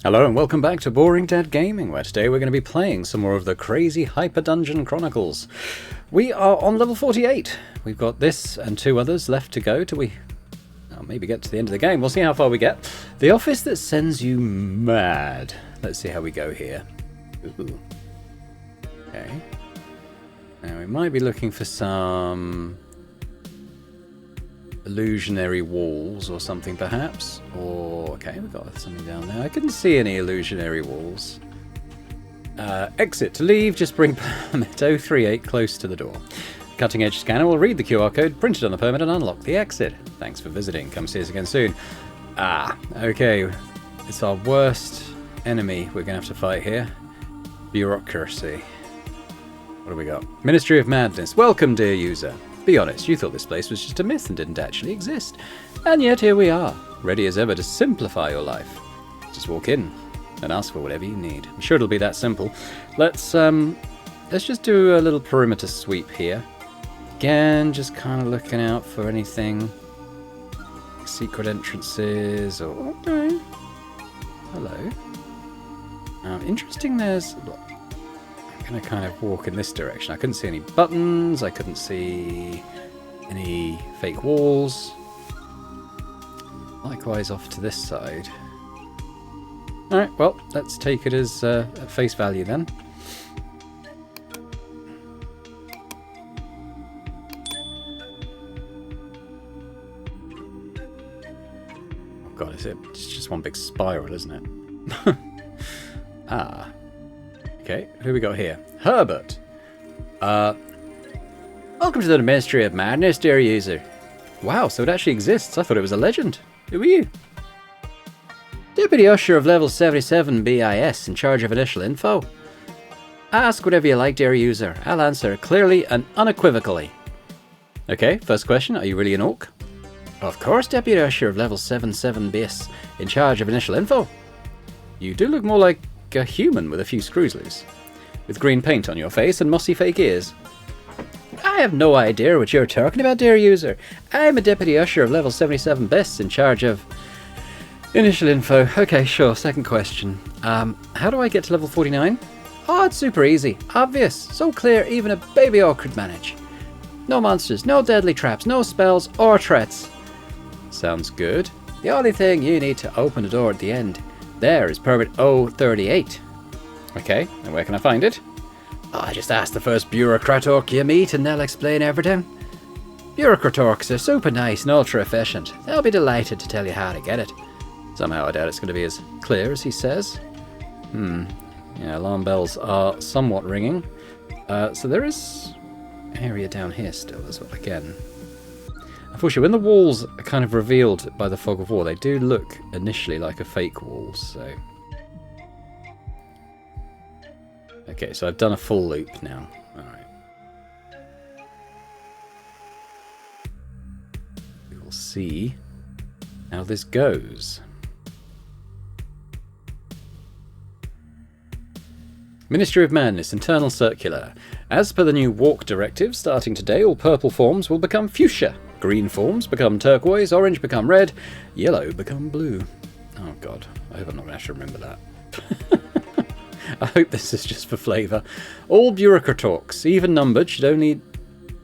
Hello and welcome back to Boring Dad Gaming, where today we're going to be playing some more of the Crazy Hyper-Dungeon Chronicles. We are on level 48. We've got this and two others left to go till we maybe get to the end of the game. We'll see how far we get. The office that sends you mad. Let's see how we go here. Ooh. Okay. Now we might be looking for some illusionary walls or something perhaps, or okay, we've got something down there. I couldn't see any illusionary walls. Exit to leave, just bring permit 038 close to the door. Cutting edge scanner will read the QR code printed on the permit and unlock the exit. Thanks for visiting, come see us again soon. Okay, it's our worst enemy we're gonna have to fight here. Bureaucracy. What do we got? Ministry of Madness. Welcome, dear user. Be honest, you thought this place was just a myth and didn't actually exist. And yet here we are, ready as ever to simplify your life. Just walk in and ask for whatever you need. I'm sure it'll be that simple. Let's just do a little perimeter sweep here. Again, just kind of looking out for anything. Secret entrances or... Okay. Hello. Interesting there's... I'm going to kind of walk in this direction. I couldn't see any buttons. I couldn't see any fake walls. Likewise off to this side. Alright, well, let's take it as at face value then. Oh god, it's just one big spiral, isn't it? Okay, who we got here? Herbert. Welcome to the Ministry of Madness, dear user. Wow, so it actually exists. I thought it was a legend. Who are you? Deputy Usher of level 77 BIS in charge of initial info. Ask whatever you like, dear user. I'll answer clearly and unequivocally. Okay, first question. Are you really an orc? Of course, Deputy Usher of level 77 BIS in charge of initial info. You do look more like a human with a few screws loose, with green paint on your face and mossy fake ears. I have no idea what you're talking about, dear user. I'm a deputy usher of level 77 BIS in charge of initial info. Okay, sure, second question. How do I get to level 49? Oh, it's super easy. Obvious. So clear even a baby orc could manage. No monsters, no deadly traps, no spells or threats. Sounds good. The only thing you need to open the door at the end there is permit 038. Okay, and where can I find it? Oh, just ask the first bureaucrat orc you meet and they'll explain everything. Bureaucrat orcs are super nice and ultra efficient. They'll be delighted to tell you how to get it. Somehow I doubt it's going to be as clear as he says. Yeah, alarm bells are somewhat ringing. So there is an area down here still as well, again. Unfortunately, when the walls are kind of revealed by the fog of war, they do look initially like a fake wall, so... Okay, so I've done a full loop now. Alright. We will see how this goes. Ministry of Madness, Internal Circular. As per the new WORC directive, starting today, all purple forms will become fuchsia. Green forms become turquoise, orange become red, yellow become blue. Oh god, I hope I'm not going to have to remember that. I hope this is just for flavour. All bureaucrat orcs, even numbered, should only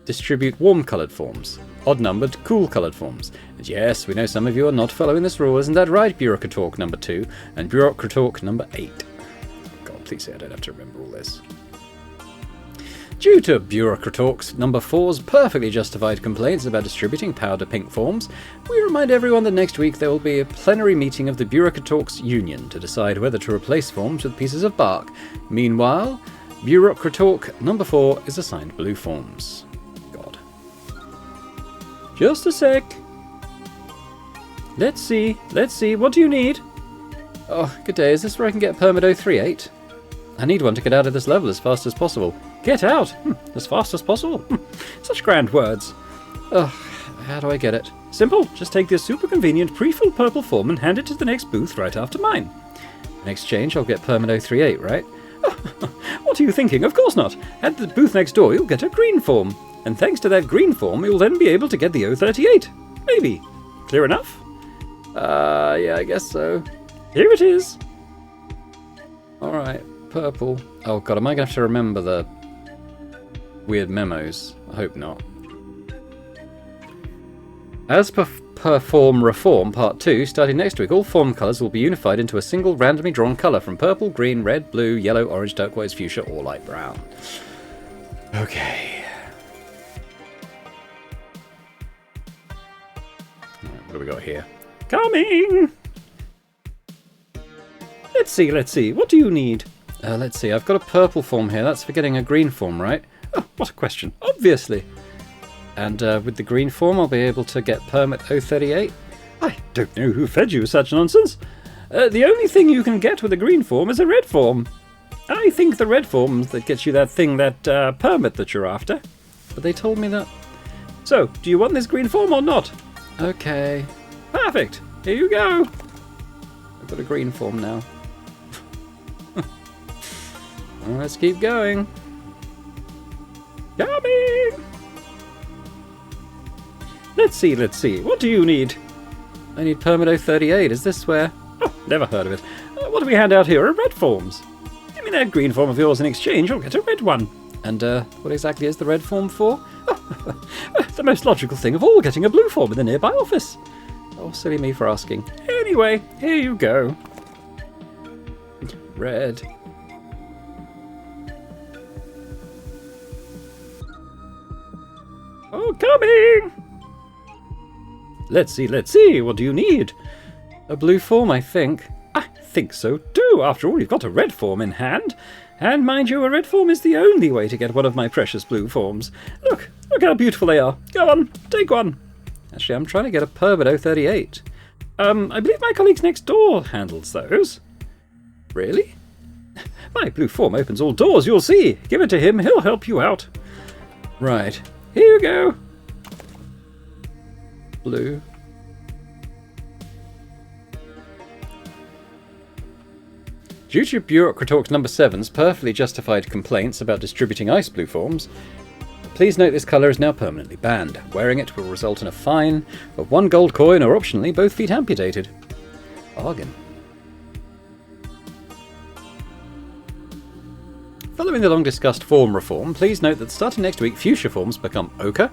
distribute warm coloured forms. Odd numbered, cool coloured forms. And yes, we know some of you are not following this rule, isn't that right, bureaucrat orc number 2 and bureaucrat orc number 8? God, please say I don't have to remember all this. Due to bureaucrat orcs number 4's perfectly justified complaints about distributing powder pink forms, we remind everyone that next week there will be a plenary meeting of the bureaucrat orcs union to decide whether to replace forms with pieces of bark. Meanwhile, bureaucrat orc number 4 is assigned blue forms. God. Just a sec. Let's see, what do you need? Oh, good day, is this where I can get permit 038? I need one to get out of this level as fast as possible. Get out! As fast as possible. Such grand words. Ugh, how do I get it? Simple. Just take this super convenient pre-filled purple form and hand it to the next booth right after mine. In exchange, I'll get permit 038, right? What are you thinking? Of course not. At the booth next door, you'll get a green form. And thanks to that green form, you'll then be able to get the 038. Maybe. Clear enough? Yeah, I guess so. Here it is. Alright, purple. Oh god, am I going to have to remember the weird memos? I hope not. As per Form Reform Part 2, starting next week, all form colours will be unified into a single randomly drawn colour from purple, green, red, blue, yellow, orange, turquoise, fuchsia, or light brown. Okay. Right, what do we got here? Coming! Let's see. What do you need? Let's see. I've got a purple form here. That's for getting a green form, right? Oh, what a question. Obviously. And with the green form, I'll be able to get permit 038. I don't know who fed you such nonsense. The only thing you can get with a green form is a red form. I think the red form's that gets you that thing, that permit that you're after. But they told me that. So, do you want this green form or not? Okay. Perfect. Here you go. I've got a green form now. Well, let's keep going. Coming! Let's see. What do you need? I need permit 038. Is this where... Oh, never heard of it. What do we hand out here are red forms. Give me that green form of yours in exchange, you'll get a red one. And what exactly is the red form for? Oh, the most logical thing of all, getting a blue form in the nearby office. Oh, silly me for asking. Anyway, here you go. Red. Oh, coming! Let's see. What do you need? A blue form, I think. I think so too. After all, you've got a red form in hand. And mind you, a red form is the only way to get one of my precious blue forms. Look how beautiful they are. Go on, take one. Actually, I'm trying to get a permit 038. I believe my colleagues next door handles those. Really? My blue form opens all doors, you'll see. Give it to him, he'll help you out. Right, here you go. Blue. Due to Bureaucratalks number 7's perfectly justified complaints about distributing ice blue forms, please note this colour is now permanently banned. Wearing it will result in a fine of 1 gold coin or optionally both feet amputated. Bargain. Following the long-discussed form reform, please note that starting next week, fuchsia forms become ochre,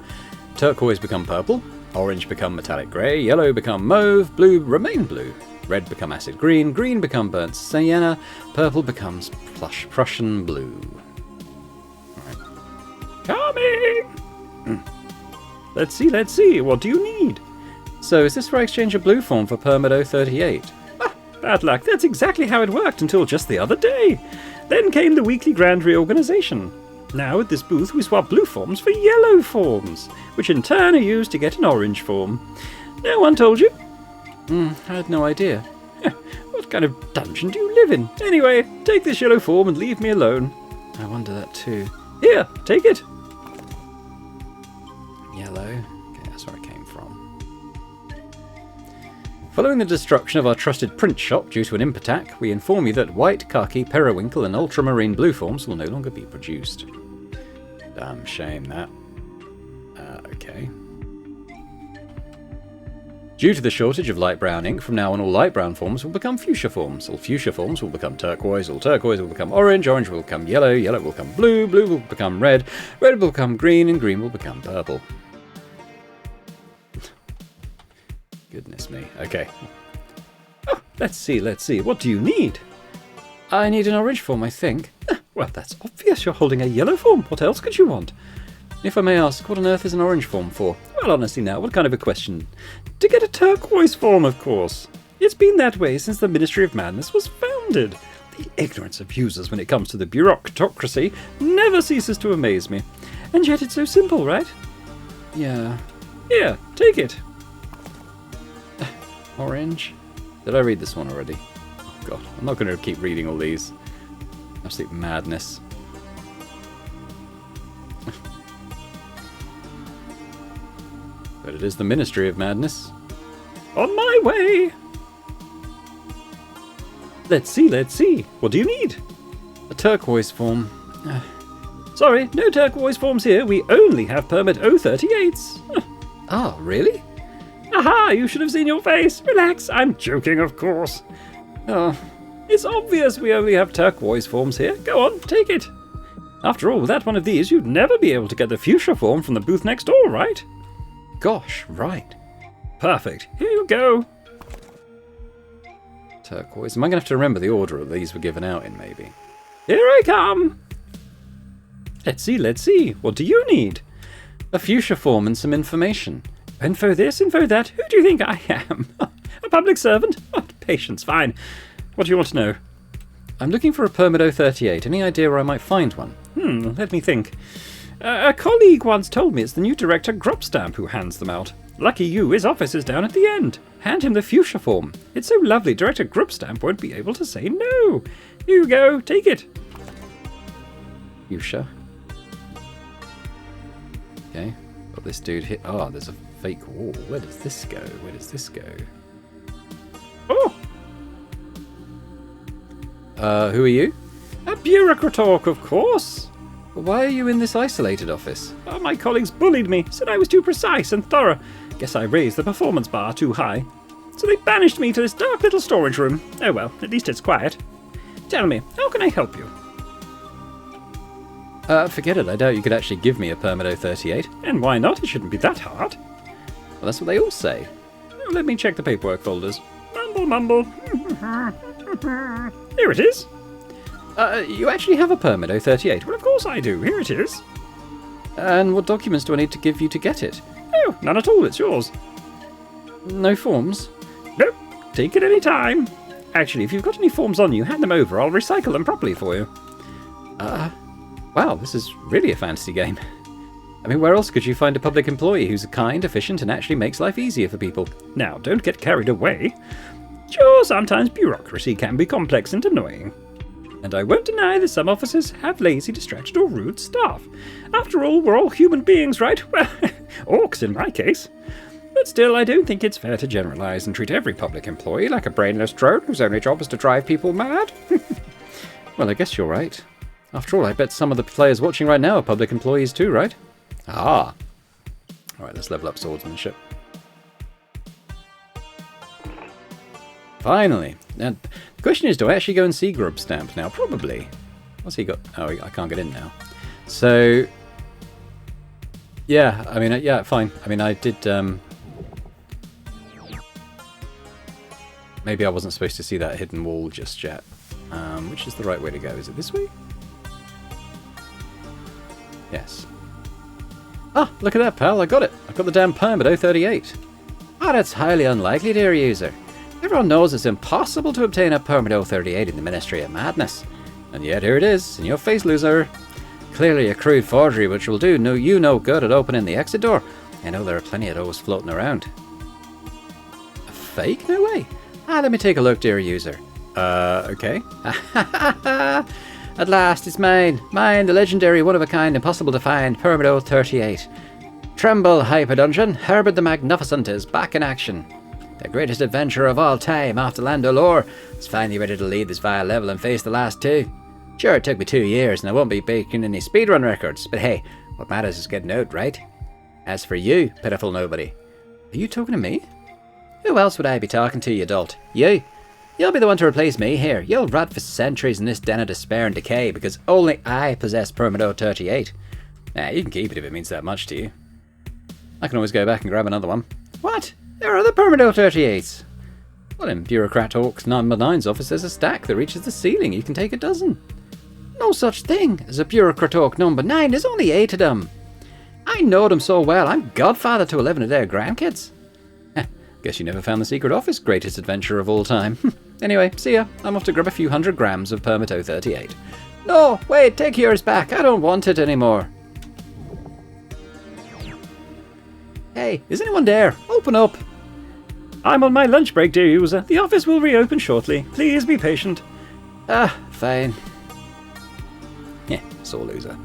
turquoise become purple, orange become metallic grey, yellow become mauve, blue remain blue, red become acid green, green become burnt sienna, purple becomes plush Prussian blue. Right. Coming! Let's see, what do you need? So, is this where I exchange a blue form for permit 038? Ah, bad luck, that's exactly how it worked until just the other day. Then came the weekly grand reorganisation. Now at this booth we swap blue forms for yellow forms, which in turn are used to get an orange form. No one told you? I had no idea. What kind of dungeon do you live in? Anyway, take this yellow form and leave me alone. I wonder that too. Here, take it. Yellow. Okay, that's where I came from. Following the destruction of our trusted print shop due to an imp attack, we inform you that white, khaki, periwinkle and ultramarine blue forms will no longer be produced. Damn shame that. Okay. Due to the shortage of light brown ink, from now on all light brown forms will become fuchsia forms. All fuchsia forms will become turquoise, all turquoise will become orange, orange will become yellow, yellow will become blue, blue will become red, red will become green, and green will become purple. Goodness me. Okay. Oh, let's see. What do you need? I need an orange form, I think. Well, that's obvious. You're holding a yellow form. What else could you want? If I may ask, what on earth is an orange form for? Well, honestly now, what kind of a question? To get a turquoise form, of course. It's been that way since the Ministry of Madness was founded. The ignorance of users when it comes to the bureaucracy never ceases to amaze me. And yet it's so simple, right? Yeah. Here, take it. Orange? Did I read this one already? Oh god, I'm not going to keep reading all these. Absolute madness. But it is the Ministry of Madness. On my way! Let's see. What do you need? A turquoise form. Sorry, no turquoise forms here. We only have permit 038s. Oh, really? Aha, you should have seen your face. Relax, I'm joking, of course. Oh, It's obvious we only have turquoise forms here. Go on, take it. After all, without one of these, you'd never be able to get the fuchsia form from the booth next door, right? Gosh, right. Perfect. Here you go. Turquoise. Am I going to have to remember the order that these were given out in, maybe? Here I come. Let's see. What do you need? A fuchsia form and some information. Info this, info that. Who do you think I am? A public servant? Oh, patience, fine. What do you want to know? I'm looking for a permit 038. Any idea where I might find one? Let me think. A colleague once told me it's the new director Grubstamp who hands them out. Lucky you, his office is down at the end. Hand him the fuchsia form. It's so lovely, Director Grubstamp won't be able to say no. Here you go, take it. Fuchsia. Okay. Got this dude hit. Oh, there's a fake wall. Where does this go? Oh! Who are you? A bureaucratalk, of course. Why are you in this isolated office? Oh, my colleagues bullied me, said I was too precise and thorough. Guess I raised the performance bar too high. So they banished me to this dark little storage room. Oh well, at least it's quiet. Tell me, how can I help you? Forget it. I doubt you could actually give me a permit 038. And why not? It shouldn't be that hard. Well, that's what they all say. Let me check the paperwork folders. Mumble. Here it is. You actually have a permit 038? Well, of course I do. Here it is. And what documents do I need to give you to get it? Oh, none at all. It's yours. No forms? Nope. Take it any time. Actually, if you've got any forms on you, hand them over. I'll recycle them properly for you. Wow, this is really a fantasy game. I mean, where else could you find a public employee who's kind, efficient, and actually makes life easier for people? Now, don't get carried away. Sure, sometimes bureaucracy can be complex and annoying. And I won't deny that some officers have lazy, distracted, or rude staff. After all, we're all human beings, right? Well, orcs in my case. But still, I don't think it's fair to generalize and treat every public employee like a brainless drone whose only job is to drive people mad. Well, I guess you're right. After all, I bet some of the players watching right now are public employees too, right? Ah. Alright, let's level up swordsmanship. Finally. Now, the question is, do I actually go and see Grubstamp now? Probably. What's he got? Oh, I can't get in now. So, yeah, I mean, yeah, fine. I mean, I did, maybe I wasn't supposed to see that hidden wall just yet. Which is the right way to go? Is it this way? Yes. Ah, look at that, pal. I got it. I've got the damn permit 038. Ah, that's highly unlikely, dear user. Everyone knows it's impossible to obtain a permit 038 in the Ministry of Madness. And yet here it is, in your face, loser. Clearly a crude forgery which will do you no good at opening the exit door. I know there are plenty of those floating around. A fake? No way. Ah, let me take a look, dear user. Okay. At last, it's mine. Mine, the legendary, one-of-a-kind, impossible-to-find permit 038. Tremble, Hyper-Dungeon. Herbert the Magnificent is back in action. The greatest adventurer of all time, after Land O'Lore, is finally ready to leave this vile level and face the last two. Sure, it took me 2 years, and I won't be breaking any speedrun records, but hey, what matters is getting out, right? As for you, pitiful nobody. Are you talking to me? Who else would I be talking to, you dolt? You? You'll be the one to replace me here. You'll rot for centuries in this den of despair and decay, because only I possess permit 038. Nah, you can keep it if it means that much to you. I can always go back and grab another one. What? There are other permit 038s. Well, in Bureaucrat Orcs number 9's office there's a stack that reaches the ceiling. You can take a dozen. No such thing as a Bureaucrat Orc number 9. There's only 8 of them. I know them so well. I'm godfather to 11 of their grandkids. Guess you never found the secret office, greatest adventure of all time. Anyway, see ya. I'm off to grab a few 100 grams of permit 038. No, wait, take yours back. I don't want it anymore. Hey, is anyone there? Open up. I'm on my lunch break, dear user. The office will reopen shortly. Please be patient. Ah, fine. Yeah, sore loser.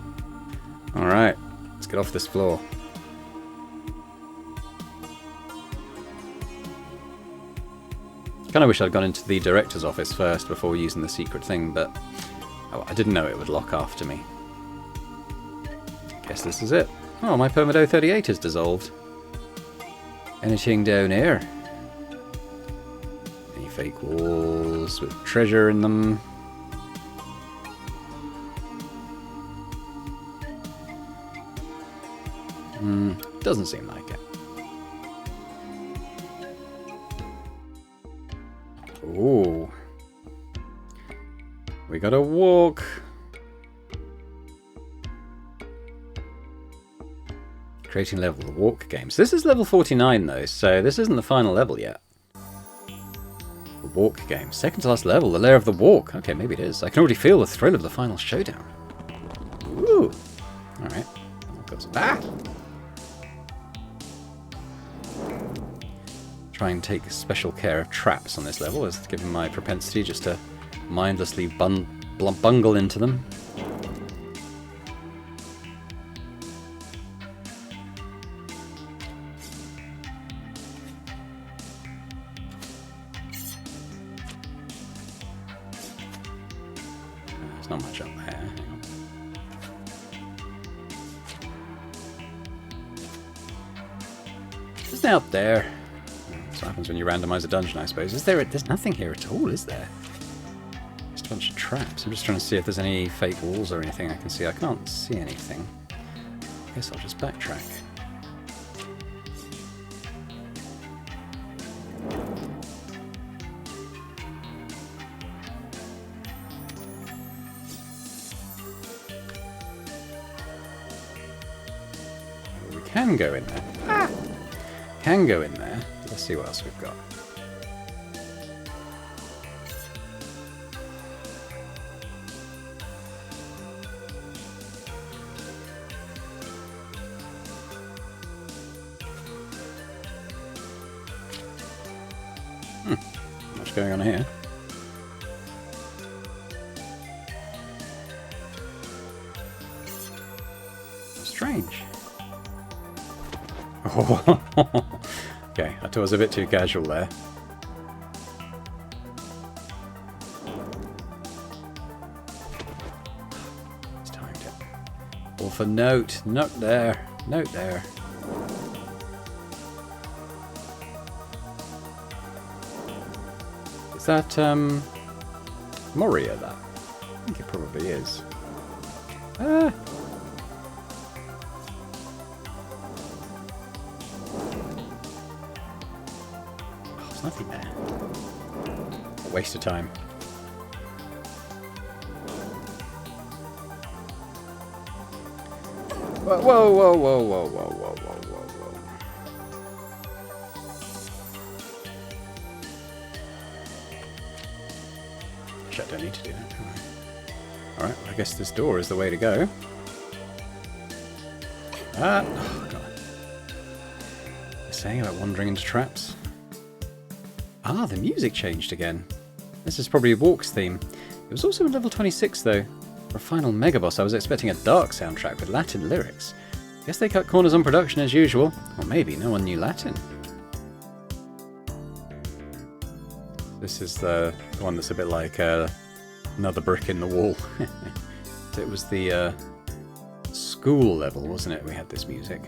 Alright, let's get off this floor. Kind of wish I'd gone into the director's office first before using the secret thing, but I didn't know it would lock after me. Guess this is it. Oh, my permit 038 is dissolved. Anything down here? Any fake walls with treasure in them. Doesn't seem like it. Ooh. We gotta walk. Creating level, the WORC games. This is level 49 though, so this isn't the final level yet. The WORC game. Second to last level, the lair of the WORC. Okay, maybe it is. I can already feel the thrill of the final showdown. Ooh. Alright. Ah! Try and take special care of traps on this level, as given my propensity just to mindlessly bungle into them. There's not much up there. Hang on. There's out there. That's what happens when you randomize a dungeon, I suppose. There's nothing here at all, is there? Just a bunch of traps. I'm just trying to see if there's any fake walls or anything I can see. I can't see anything. I guess I'll just backtrack. We can go in there. Ah! Can go in there. Let's see what else we've got. What's going on here? Strange. Oh. Okay, I thought it was a bit too casual there. It's timed it. Or for note. Note there. Note there. Is that, Moria, that? I think it probably is. Ah! Nothing there. A waste of time. Whoa, whoa, whoa, whoa, whoa, whoa, whoa, whoa, whoa. Actually, I don't need to do that, do I? Alright, well, I guess this door is the way to go. Ah! Oh, God. They're saying about wandering into traps. Ah, the music changed again. This is probably WORC's theme. It was also in level 26 though. For a final mega boss, I was expecting a dark soundtrack with Latin lyrics. Guess they cut corners on production as usual. Or maybe no one knew Latin. This is the one that's a bit like another brick in the wall. It was the school level, wasn't it? We had this music.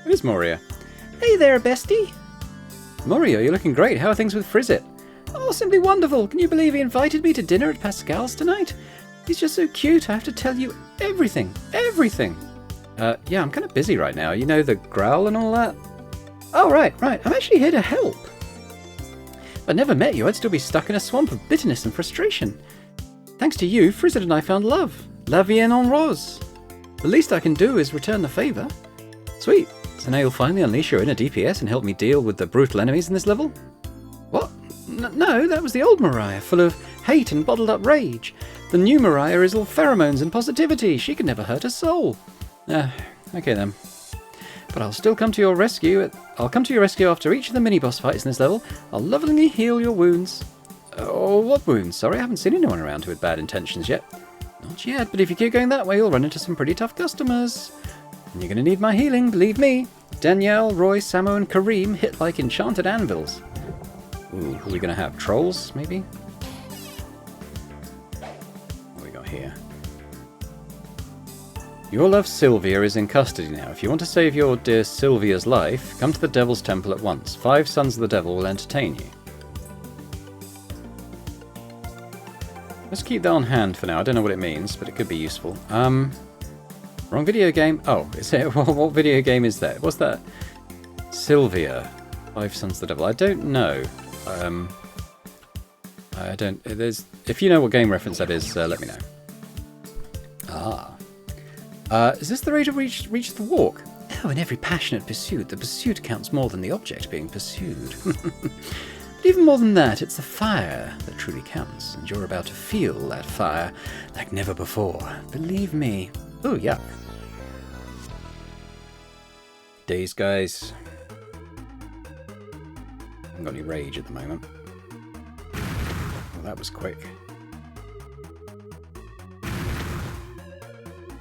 It is Moria. Hey there, bestie! Moria, you're looking great. How are things with Frizzit? Oh, simply wonderful. Can you believe he invited me to dinner at Pascal's tonight? He's just so cute. I have to tell you everything. Everything. Yeah, I'm kind of busy right now. You know, the growl and all that? Oh, right. I'm actually here to help. If I'd never met you, I'd still be stuck in a swamp of bitterness and frustration. Thanks to you, Frizzit and I found love. La vie en rose. The least I can do is return the favour. Sweet. So now you'll finally unleash your inner DPS and help me deal with the brutal enemies in this level? What? No, that was the old Mariah, full of hate and bottled up rage. The new Mariah is all pheromones and positivity. She can never hurt a soul. Okay then. But I'll still come to your rescue. I'll come to your rescue after each of the mini-boss fights in this level. I'll lovingly heal your wounds. Oh, what wounds? Sorry, I haven't seen anyone around with bad intentions yet. Not yet, but if you keep going that way, you'll run into some pretty tough customers. And you're going to need my healing, believe me. Danielle, Roy, Samo and Kareem hit like enchanted anvils. Ooh, who are we going to have? Trolls, maybe? What have we got here? Your love Sylvia is in custody now. If you want to save your dear Sylvia's life, come to the Devil's Temple at once. 5 sons of the devil will entertain you. Let's keep that on hand for now. I don't know what it means, but it could be useful. Wrong video game. Oh, is it? What video game is that? What's that? Sylvia. 5 sons of the devil. I don't know. I don't. If you know what game reference that is, let me know. Is this the rate of reach the WORC? Oh, in every passionate pursuit, the pursuit counts more than the object being pursued. But even more than that, it's the fire that truly counts, and you're about to feel that fire like never before. Believe me. Oh, yuck. Days, guys. I haven't got any rage at the moment. Well, that was quick.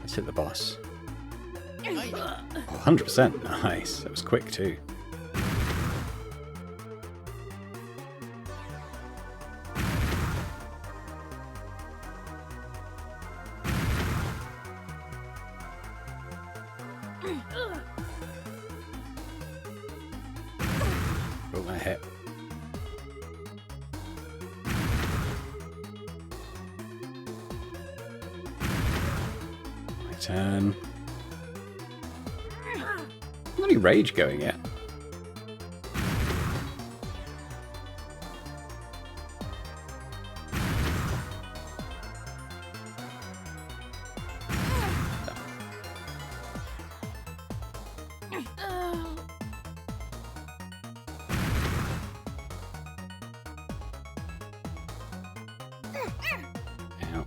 Let's hit the boss. Oh, 100%. Nice. That was quick too. Oh, that hit. My turn. Not any rage going yet. Ow.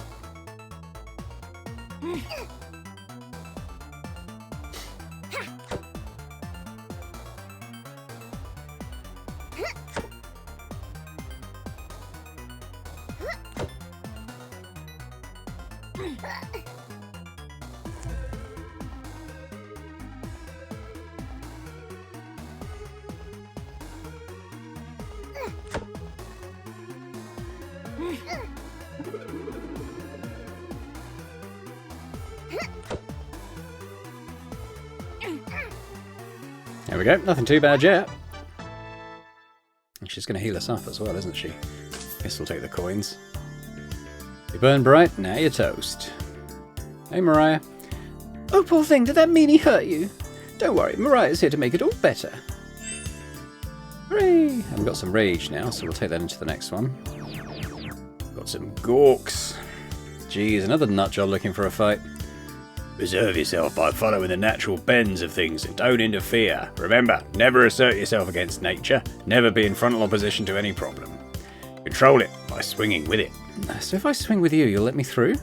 There we go, nothing too bad yet. And she's going to heal us up as well, isn't she? Guess we'll take the coins. You burn bright, now you're toast. Hey, Mariah. Oh, poor thing, did that meanie hurt you? Don't worry, Mariah's here to make it all better. Hooray! I've got some rage now, so we'll take that into the next one. Got some gorks. Geez, another nutjob looking for a fight. Reserve yourself by following the natural bends of things and don't interfere. Remember, never assert yourself against nature, never be in frontal opposition to any problem. Control it by swinging with it. So if I swing with you, you'll let me through?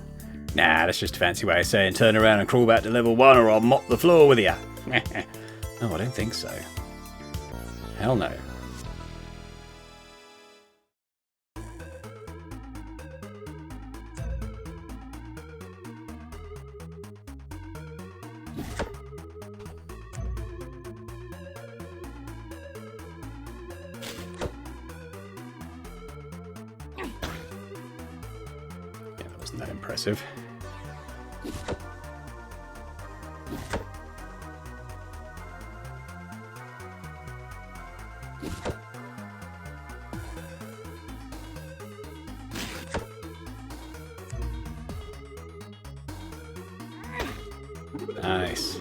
Nah, that's just a fancy way of saying turn around and crawl back to level 1 or I'll mop the floor with you. Oh, I don't think so. Hell no. That impressive. Nice.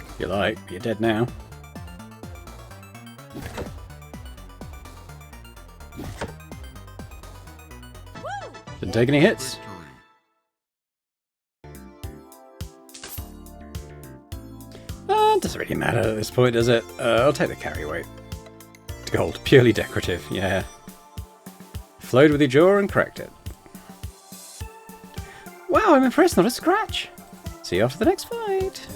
If you like, you're dead now. Didn't take any hits. Doesn't really matter at this point, does it? I'll take the carry weight. Gold, purely decorative, yeah. Flowed with your jaw and cracked it. Wow, I'm impressed, not a scratch. See you after the next fight.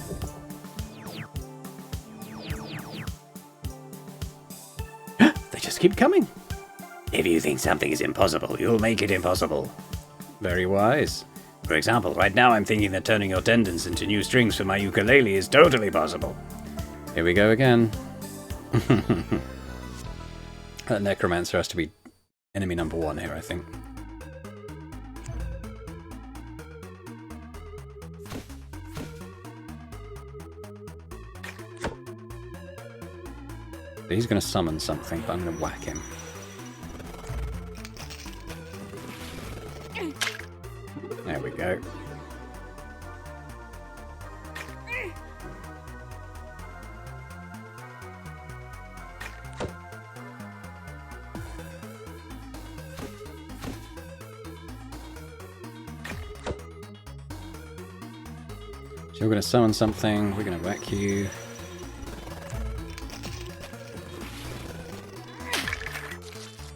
They just keep coming. If you think something is impossible, you'll make it impossible. Very wise. For example, right now I'm thinking that turning your tendons into new strings for my ukulele is totally possible. Here we go again. That necromancer has to be enemy number 1 here, I think. He's going to summon something, but I'm going to whack him. There we go. So you're going to summon something, we're going to whack you.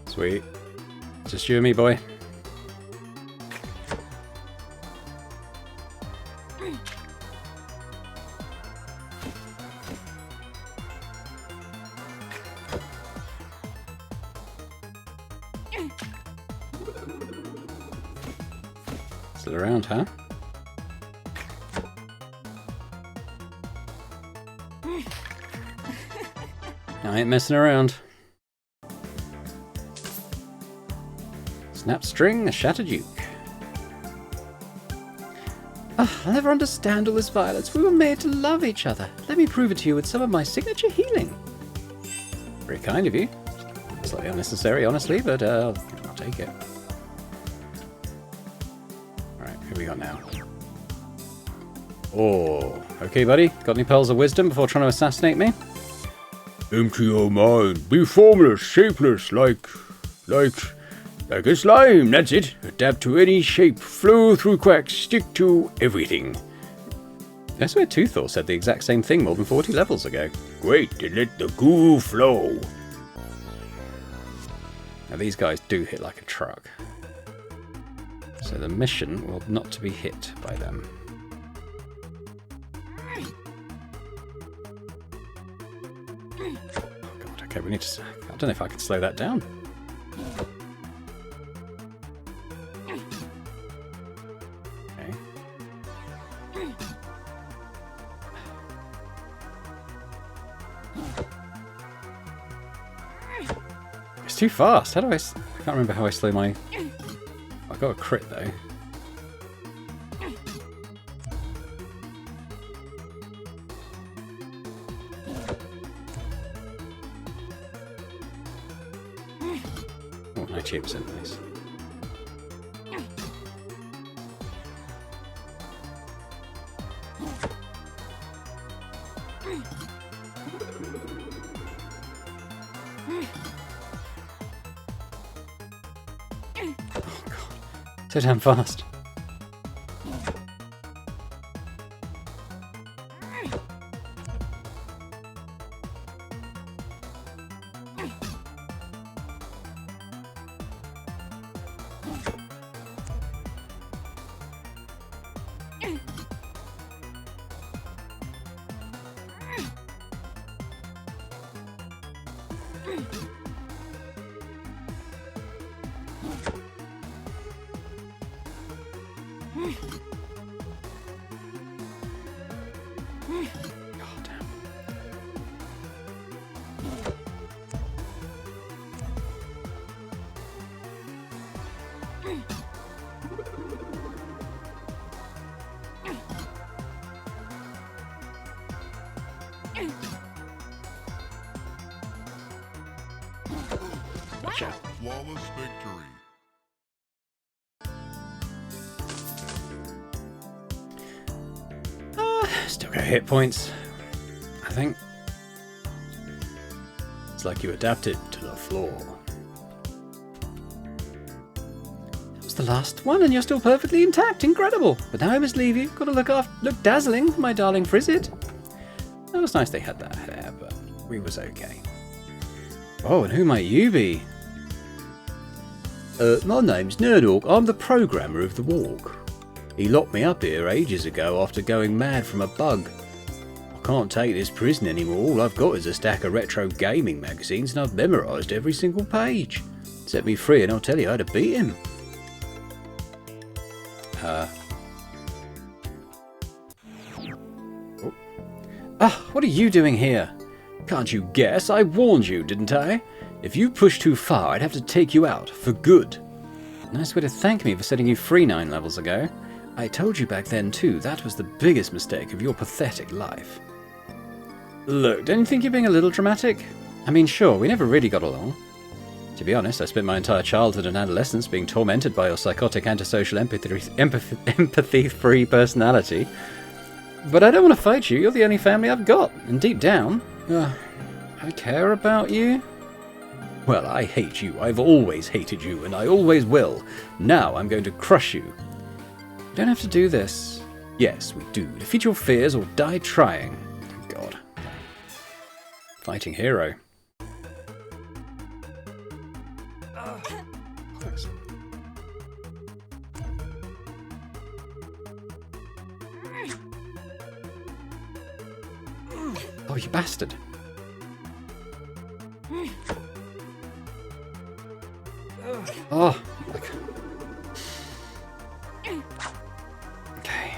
Sweet. Just you and me, boy. Still around, huh? I ain't messing around. Snap string, a shattered uke. I'll never understand all this violence. We were made to love each other. Let me prove it to you with some of my signature healing. Very kind of you. Slightly unnecessary, honestly, but I'll take it. Alright, who we got now? Oh, okay, buddy. Got any pearls of wisdom before trying to assassinate me? Empty your mind. Be formless, shapeless, like a slime. That's it. Adapt to any shape. Flow through cracks. Stick to everything. I swear Toothor said the exact same thing more than 40 levels ago. Great, and let the goo flow. Now these guys do hit like a truck. So the mission will not to be hit by them. Oh god, okay, we need to... I don't know if I can slow that down. Okay. It's too fast. How do I can't remember how I slow my... I got a crit though. Oh, no chips in these. So damn fast. Gotcha. Flawless victory. Still got hit points, I think. It's like you adapted to the floor. That was the last one and you're still perfectly intact. Incredible. But now I must leave you. Gotta look dazzling, my darling Frizzit. That was nice they had that hair, but we was okay. Oh, and who might you be? My name's Nerdork. I'm the programmer of the WORC. He locked me up here ages ago after going mad from a bug. I can't take this prison anymore. All I've got is a stack of retro gaming magazines and I've memorised every single page. Set me free and I'll tell you how to beat him. What are you doing here? Can't you guess? I warned you, didn't I? If you push too far, I'd have to take you out for good. Nice way to thank me for setting you free 9 levels ago. I told you back then too, that was the biggest mistake of your pathetic life. Look, don't you think you're being a little dramatic? I mean, sure, we never really got along. To be honest, I spent my entire childhood and adolescence being tormented by your psychotic, antisocial, empathy-free personality. But I don't want to fight you, you're the only family I've got, and deep down, I care about you. Well, I hate you. I've always hated you, and I always will. Now I'm going to crush you. You don't have to do this. Yes, we do. Defeat your fears or die trying. God. Fighting hero. Thanks. Oh, you bastard. Oh. Okay. Okay.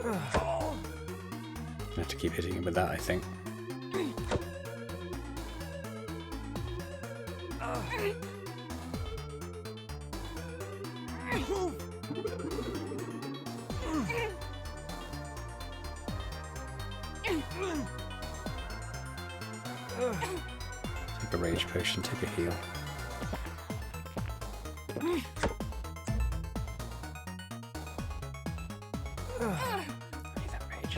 I have to keep hitting him with that, I think. Take a rage potion, take a heal. I need that rage.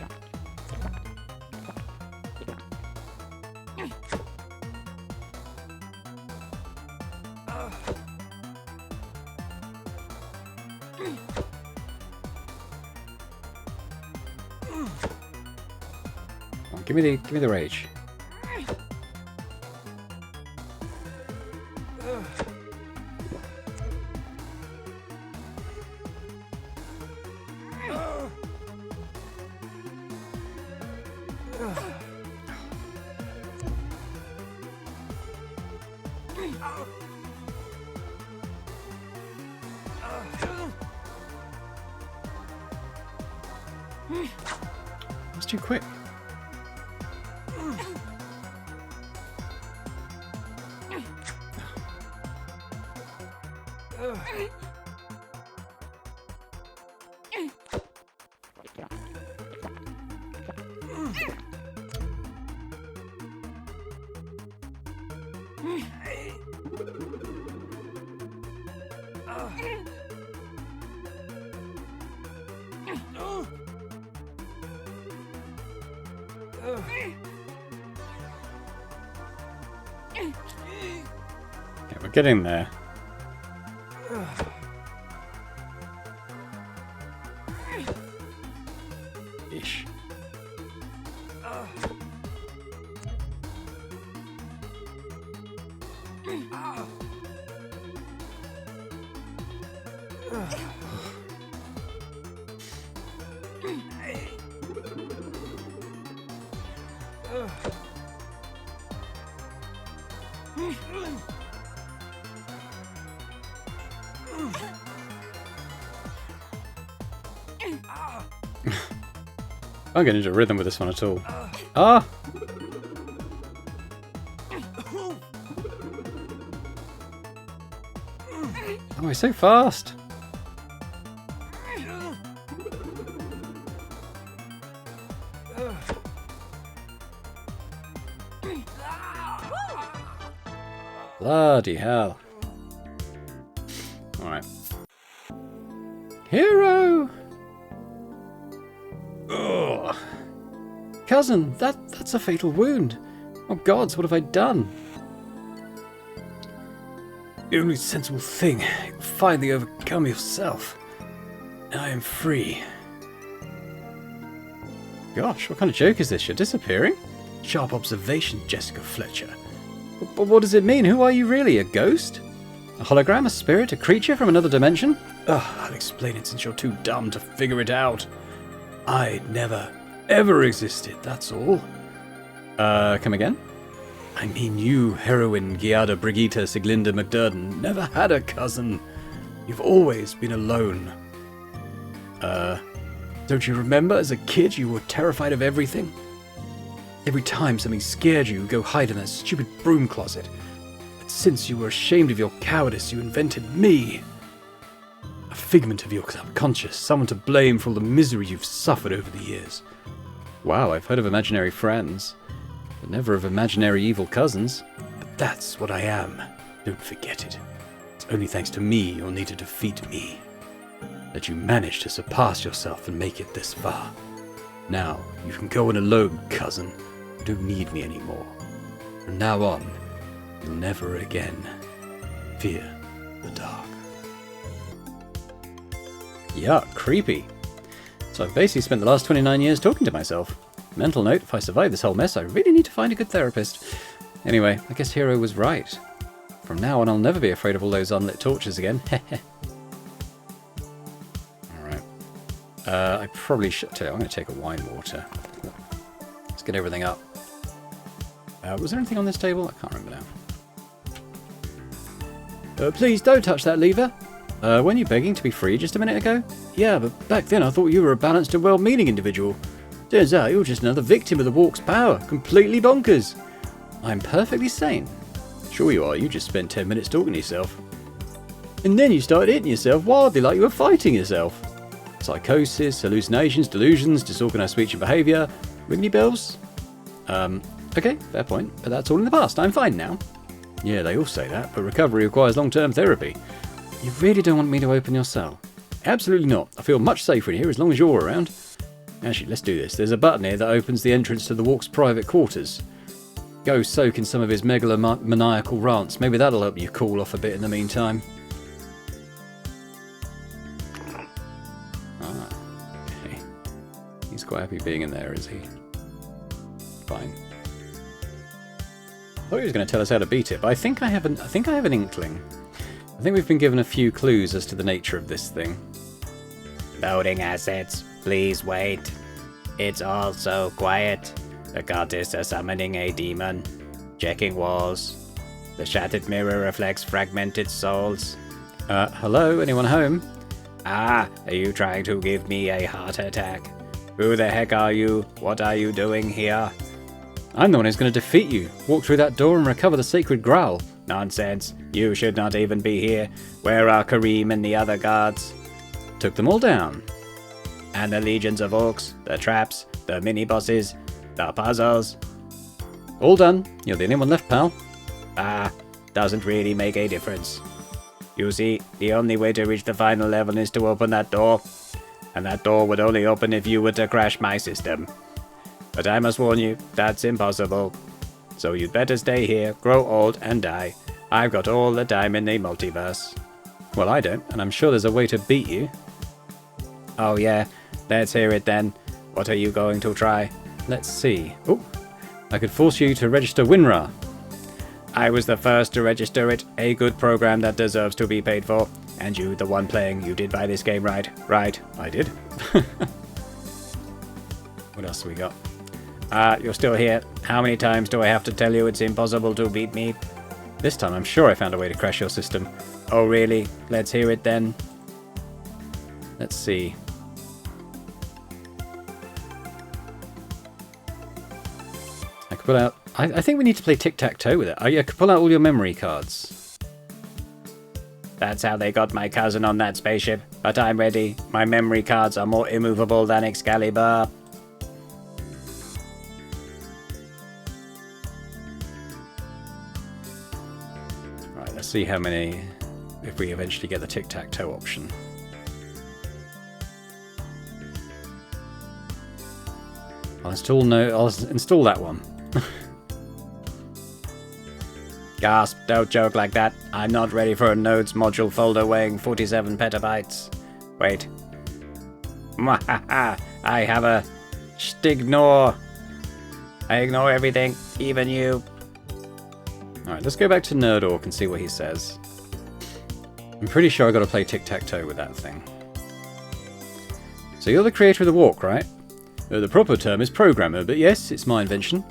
Come on, give me the rage. It's too quick. Okay, we're getting there. Ish. I'm getting into rhythm with this one at all. Ah! Oh, he's so fast! Bloody hell. Alright. Hero! Ugh. Cousin, that's a fatal wound. Oh gods, what have I done? The only sensible thing. You finally overcome yourself. I am free. Gosh, what kind of joke is this? You're disappearing? Sharp observation, Jessica Fletcher. But what does it mean? Who are you really? A ghost? A hologram? A spirit? A creature from another dimension? Ugh, I'll explain it since you're too dumb to figure it out. I never, ever existed, that's all. Come again? I mean, you, heroine Giada Brigitte Siglinda McDurden, never had a cousin. You've always been alone. Don't you remember as a kid you were terrified of everything? Every time something scared you, you'd go hide in that stupid broom closet. But since you were ashamed of your cowardice, you invented me. A figment of your subconscious, someone to blame for all the misery you've suffered over the years. Wow, I've heard of imaginary friends, but never of imaginary evil cousins. But that's what I am. Don't forget it. It's only thanks to me you'll need to defeat me. That you managed to surpass yourself and make it this far. Now, you can go in alone, cousin. You don't need me anymore. From now on, you'll never again fear the dark. Yuck, creepy. So I've basically spent the last 29 years talking to myself. Mental note, if I survive this whole mess, I really need to find a good therapist. Anyway, I guess Hero was right. From now on, I'll never be afraid of all those unlit torches again. Alright. I probably should... I'm going to take a wine water. Let's get everything up. Was there anything on this table? I can't remember now. Please don't touch that lever. Weren't you begging to be free just a minute ago? Yeah, but back then I thought you were a balanced and well-meaning individual. Turns out you're just another victim of the WORC's power. Completely bonkers. I'm perfectly sane. Sure you are, you just spent 10 minutes talking to yourself. And then you started hitting yourself wildly like you were fighting yourself. Psychosis, hallucinations, delusions, disorganized speech and behaviour. Ring any bells? Okay, fair point, but that's all in the past. I'm fine now. Yeah, they all say that, but recovery requires long-term therapy. You really don't want me to open your cell? Absolutely not. I feel much safer in here as long as you're around. Actually, let's do this. There's a button here that opens the entrance to the WORC's private quarters. Go soak in some of his megalomaniacal rants. Maybe that'll help you cool off a bit in the meantime. Ah, okay. He's quite happy being in there, is he? Fine. I thought he was going to tell us how to beat it, but I think I have an inkling. I think we've been given a few clues as to the nature of this thing. Loading assets. Please wait. It's all so quiet. The goddess is summoning a demon. Checking walls. The shattered mirror reflects fragmented souls. Hello? Anyone home? Ah, are you trying to give me a heart attack? Who the heck are you? What are you doing here? I'm the one who's going to defeat you. Walk through that door and recover the Sacred Groowl. Nonsense. You should not even be here. Where are Kareem and the other guards? Took them all down. And the legions of orcs, the traps, the mini-bosses, the puzzles. All done. You're the only one left, pal. Ah, doesn't really make a difference. You see, the only way to reach the final level is to open that door. And that door would only open if you were to crash my system. But I must warn you, that's impossible. So you'd better stay here, grow old, and die. I've got all the time in the multiverse. Well, I don't, and I'm sure there's a way to beat you. Oh yeah, let's hear it then. What are you going to try? Let's see. Oh, I could force you to register WinRAR. I was the first to register it, a good program that deserves to be paid for. And you, the one playing, you did buy this game, right? Right, I did. What else have we got? You're still here. How many times do I have to tell you it's impossible to beat me? This time I'm sure I found a way to crash your system. Oh really? Let's hear it then. Let's see. I could pull out... I think we need to play tic-tac-toe with it. I could pull out all your memory cards. That's how they got my cousin on that spaceship. But I'm ready. My memory cards are more immovable than Excalibur. Right, let's see how many... if we eventually get the tic-tac-toe option. I'll install that one. Gasp, don't joke like that. I'm not ready for a nodes module folder weighing 47 petabytes. Wait. Mwahaha, I have a Stignor. I ignore everything, even you. Alright, let's go back to Nerdork and see what he says. I'm pretty sure I got to play tic-tac-toe with that thing. So you're the creator of the WORC, right? The proper term is programmer, but yes, it's my invention.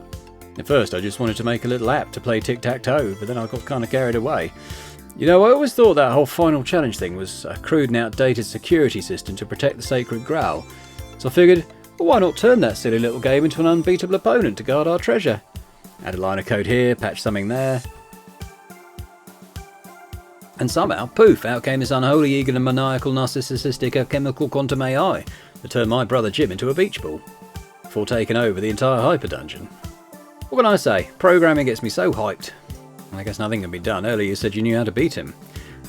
At first I just wanted to make a little app to play tic-tac-toe, but then I got kind of carried away. You know, I always thought that whole final challenge thing was a crude and outdated security system to protect the Sacred Groowl. So I figured, well, why not turn that silly little game into an unbeatable opponent to guard our treasure? Add a line of code here, patch something there. And somehow, poof, out came this unholy, eager and maniacal narcissistic alchemical quantum AI that turned my brother Jim into a beach ball, before taking over the entire Hyper-Dungeon. What can I say? Programming gets me so hyped. I guess nothing can be done. Earlier you said you knew how to beat him.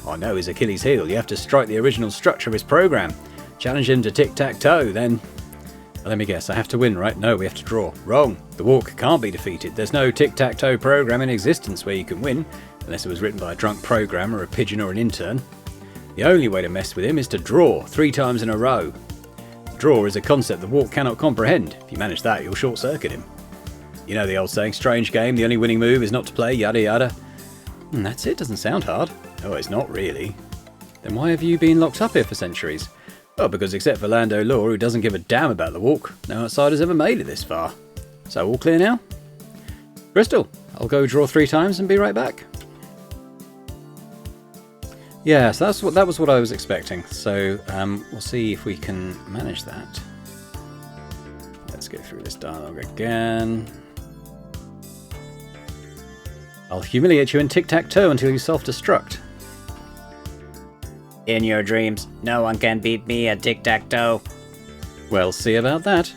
I know his Achilles heel. You have to strike the original structure of his program. Challenge him to tic-tac-toe, then... Well, let me guess, I have to win, right? No, we have to draw. Wrong. The WORC can't be defeated. There's no tic-tac-toe program in existence where you can win, unless it was written by a drunk programmer, a pigeon or an intern. The only way to mess with him is to draw 3 times in a row. Draw is a concept the WORC cannot comprehend. If you manage that, you'll short-circuit him. You know the old saying, strange game, the only winning move is not to play, yada yada. That's it, doesn't sound hard. Oh, it's not really. Then why have you been locked up here for centuries? Well, because except for Lando Law, who doesn't give a damn about the WORC, no outsider's ever made it this far. So all clear now? Crystal, I'll go draw 3 times and be right back. Yeah, so that was what I was expecting. So we'll see if we can manage that. Let's go through this dialogue again. I'll humiliate you in tic-tac-toe until you self-destruct. In your dreams, no one can beat me at tic-tac-toe. Well, see about that.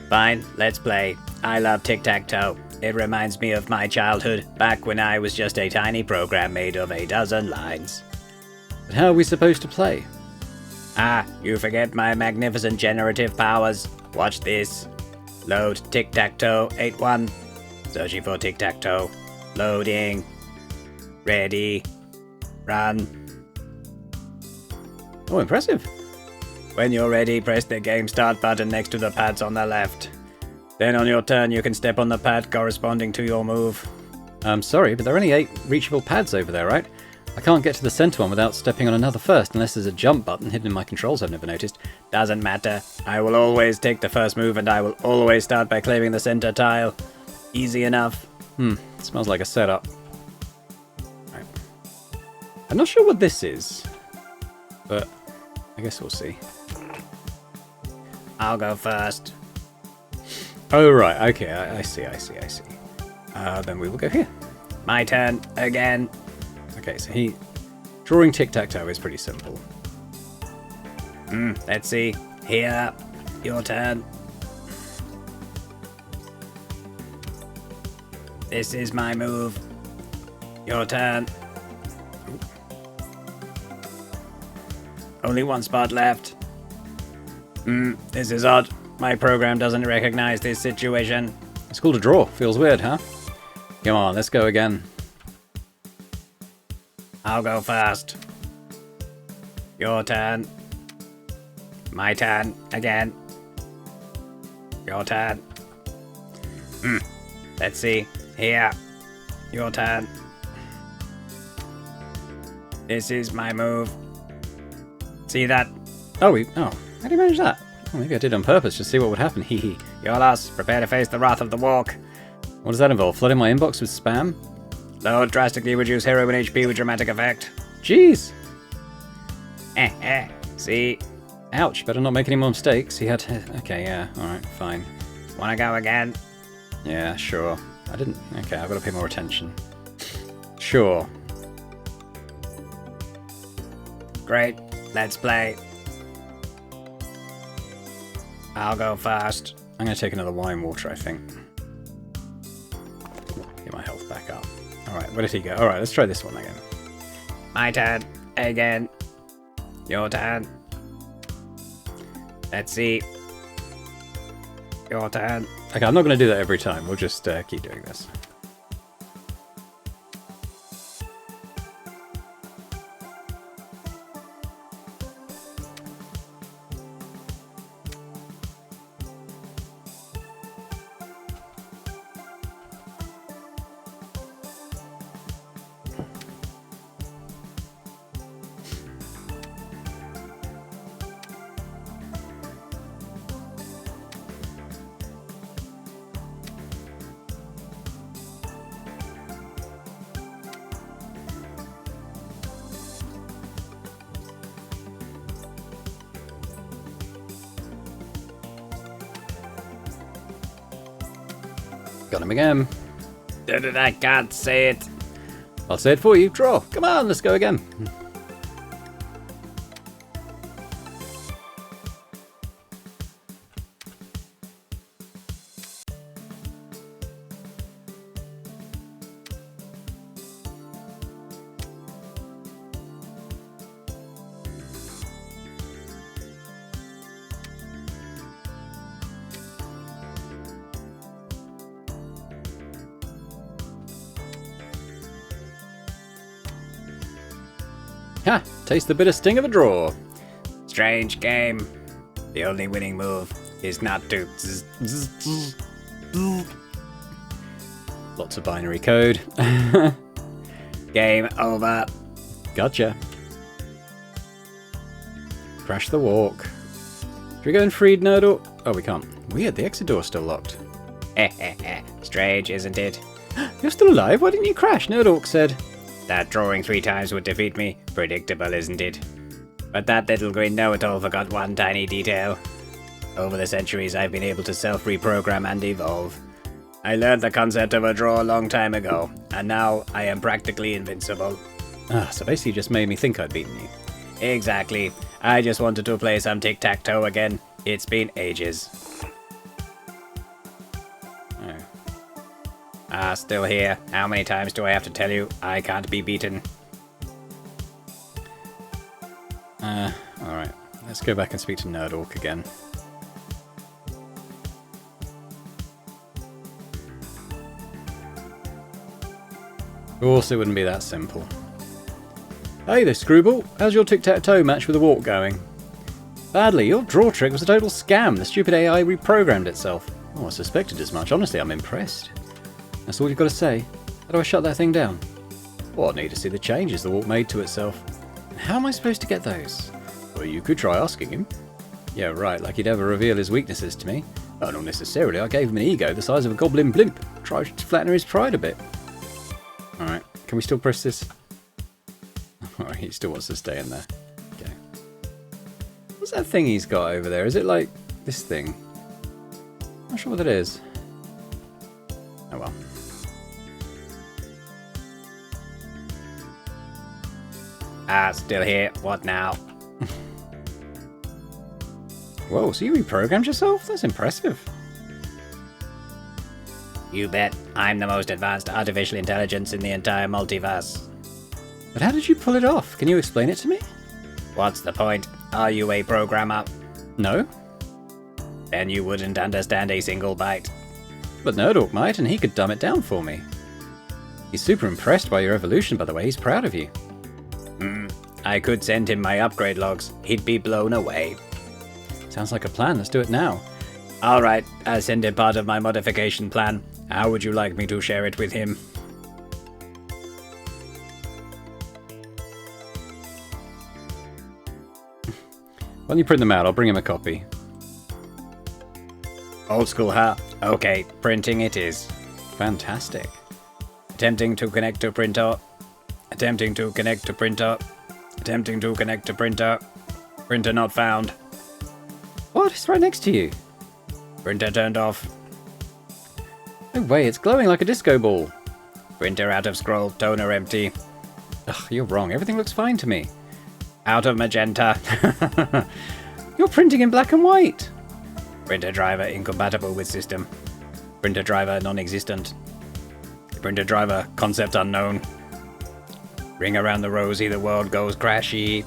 Fine, let's play. I love tic-tac-toe. It reminds me of my childhood, back when I was just a tiny program made of a dozen lines. But how are we supposed to play? Ah, you forget my magnificent generative powers. Watch this. Load tic-tac-toe 8-1. Searching for tic-tac-toe. Loading. Ready. Run. Oh, impressive. When you're ready, press the game start button next to the pads on the left. Then on your turn, you can step on the pad corresponding to your move. I'm sorry, but there are only 8 reachable pads over there, right? I can't get to the center one without stepping on another first, unless there's a jump button hidden in my controls I've never noticed. Doesn't matter. I will always take the first move, and I will always start by claiming the center tile. Easy enough. Smells like a setup. Right. I'm not sure what this is, but I guess we'll see. I'll go first. Oh, right, okay, I see. Then we will go here. My turn, again. Okay, so drawing tic-tac-toe is pretty simple. Let's see. Here, your turn. This is my move. Your turn. Only 1 spot left. This is odd. My program doesn't recognize this situation. It's called a draw. Feels weird, huh? Come on, let's go again. I'll go first. Your turn. My turn. Again. Your turn. Let's see. Here. Your turn. This is my move. See that? Oh, how do you manage that? Oh, maybe I did on purpose, just see what would happen. Hee. Your loss. Prepare to face the wrath of the WORC. What does that involve? Flooding my inbox with spam? Load, drastically reduce heroin HP with dramatic effect. Jeez! See? Ouch, better not make any more mistakes. He had... Okay, yeah, alright, fine. Wanna go again? Yeah, sure. I didn't... Okay, I've got to pay more attention. Sure. Great. Let's play. I'll go first. I'm going to take another wine water, I think. Get my health back up. Alright, where did he go? Alright, let's try this one again. My turn. Again. Your turn. Let's see. Your turn. Okay, I'm not going to do that every time. We'll just keep doing this. Got him again. I can't say it. I'll say it for you. Draw. Come on, let's go again. Ha! Taste the bitter sting of a draw. Strange game. The only winning move is not to. Lots of binary code. Game over. Gotcha. Crash the walk. Should we go and freed Nerdork? Oh, we can't. Weird, the exit door's still locked. Strange, isn't it? You're still alive? Why didn't you crash? Nerdork said. That drawing 3 times would defeat me. Predictable, isn't it? But that little green know-it-all forgot one tiny detail. Over the centuries, I've been able to self-reprogram and evolve. I learned the concept of a draw a long time ago, and now I am practically invincible. Ah, so basically you just made me think I'd beaten you. Exactly. I just wanted to play some tic-tac-toe again. It's been ages. Still here. How many times do I have to tell you I can't be beaten? Alright. Let's go back and speak to Nerdork again. Of course it wouldn't be that simple. Hey there, Screwball. How's your tic-tac-toe match with the walk going? Badly. Your draw trick was a total scam. The stupid AI reprogrammed itself. Oh, I suspected as much. Honestly, I'm impressed. That's all you've got to say. How do I shut that thing down? Well, I need to see the changes the walk made to itself. How am I supposed to get those? Well, you could try asking him. Yeah, right, like he'd ever reveal his weaknesses to me. Oh, not necessarily. I gave him an ego the size of a goblin blimp. Tried to flatten his pride a bit. Alright, can we still press this? Alright, he still wants to stay in there. Okay. What's that thing he's got over there? Is it like this thing? Not sure what it is. Oh well. Still here. What now? Whoa, so you reprogrammed yourself? That's impressive. You bet. I'm the most advanced artificial intelligence in the entire multiverse. But how did you pull it off? Can you explain it to me? What's the point? Are you a programmer? No. Then you wouldn't understand a single byte. But Nerdork might, and he could dumb it down for me. He's super impressed by your evolution, by the way. He's proud of you. I could send him my upgrade logs. He'd be blown away. Sounds like a plan. Let's do it now. Alright, I'll send him part of my modification plan. How would you like me to share it with him? Why don't you print them out? I'll bring him a copy. Old school, huh? Okay, printing it is. Fantastic. Attempting to connect to printer. Attempting to connect to printer. Attempting to connect to printer. Printer not found. What? It's right next to you. Printer turned off. No way, it's glowing like a disco ball. Printer out of scroll, toner empty. Ugh, you're wrong. Everything looks fine to me. Out of magenta. You're printing in black and white. Printer driver incompatible with system. Printer driver non-existent. Printer driver concept unknown. Ring around the rosy, the world goes crashy.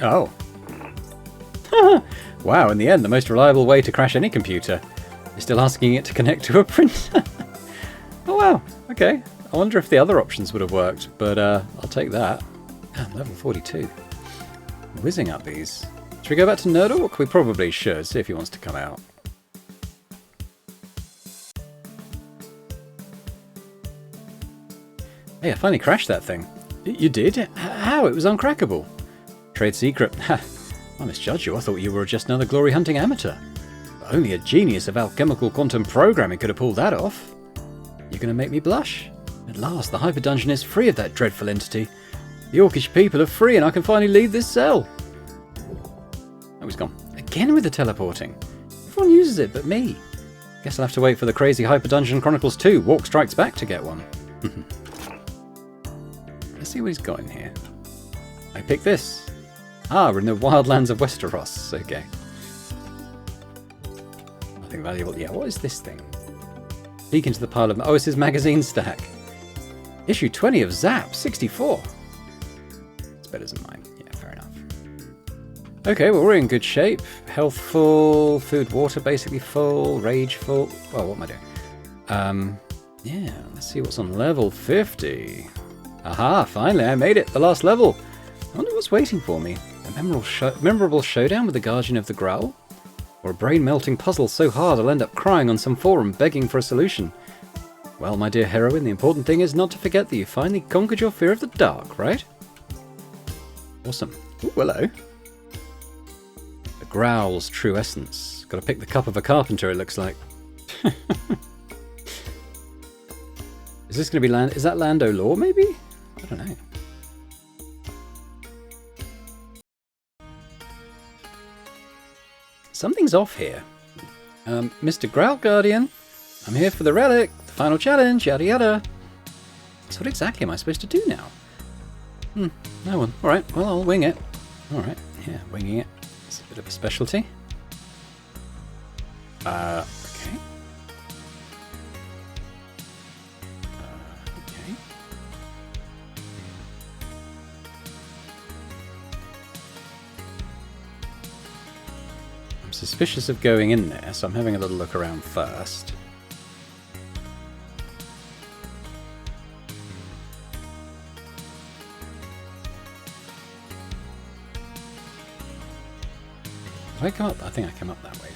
Oh. Wow, in the end, the most reliable way to crash any computer. You're still asking it to connect to a printer. Oh wow, okay. I wonder if the other options would have worked, but I'll take that. I'm level 42. Whizzing up these. Should we go back to Nerdork? We probably should, see if he wants to come out. Hey, I finally crashed that thing. You did? How? It was uncrackable. Trade secret. I misjudged you. I thought you were just another glory hunting amateur. But only a genius of alchemical quantum programming could have pulled that off. You're going to make me blush. At last, the Hyper-Dungeon is free of that dreadful entity. The Orcish people are free and I can finally leave this cell. Oh, he's gone. Again with the teleporting. Everyone uses it but me. Guess I'll have to wait for the Crazy Hyper-Dungeon Chronicles 2, WORC Strikes Back, to get one. Let's see what he's got in here. I pick this. Ah, we're in the wildlands of Westeros. Okay. Nothing valuable. Yeah, what is this thing? Peek into the pile of... Oh, it's his magazine stack. Issue 20 of Zap, 64. It's better than mine. Yeah, fair enough. Okay, well, we're in good shape. Health full, food, water basically full, rage full. Well, what am I doing? Yeah, let's see what's on level 50. Aha, finally, I made it. The last level. I wonder what's waiting for me. A memorable showdown with the Guardian of the Growwl? Or a brain-melting puzzle so hard I'll end up crying on some forum begging for a solution. Well, my dear heroine, the important thing is not to forget that you finally conquered your fear of the dark, right? Awesome. Ooh, hello. The Growl's true essence. Gotta pick the cup of a carpenter, it looks like. Is this gonna be Is that Lando Lore, maybe? I don't know. Something's off here. Mr. Growl Guardian, I'm here for the relic, the final challenge, yada yada. So what exactly am I supposed to do now? No one. Alright, well, I'll wing it. Alright, yeah, winging it. It's a bit of a specialty. Okay. Okay. I'm suspicious of going in there, so I'm having a little look around first. Did I come up? I think I came up that way.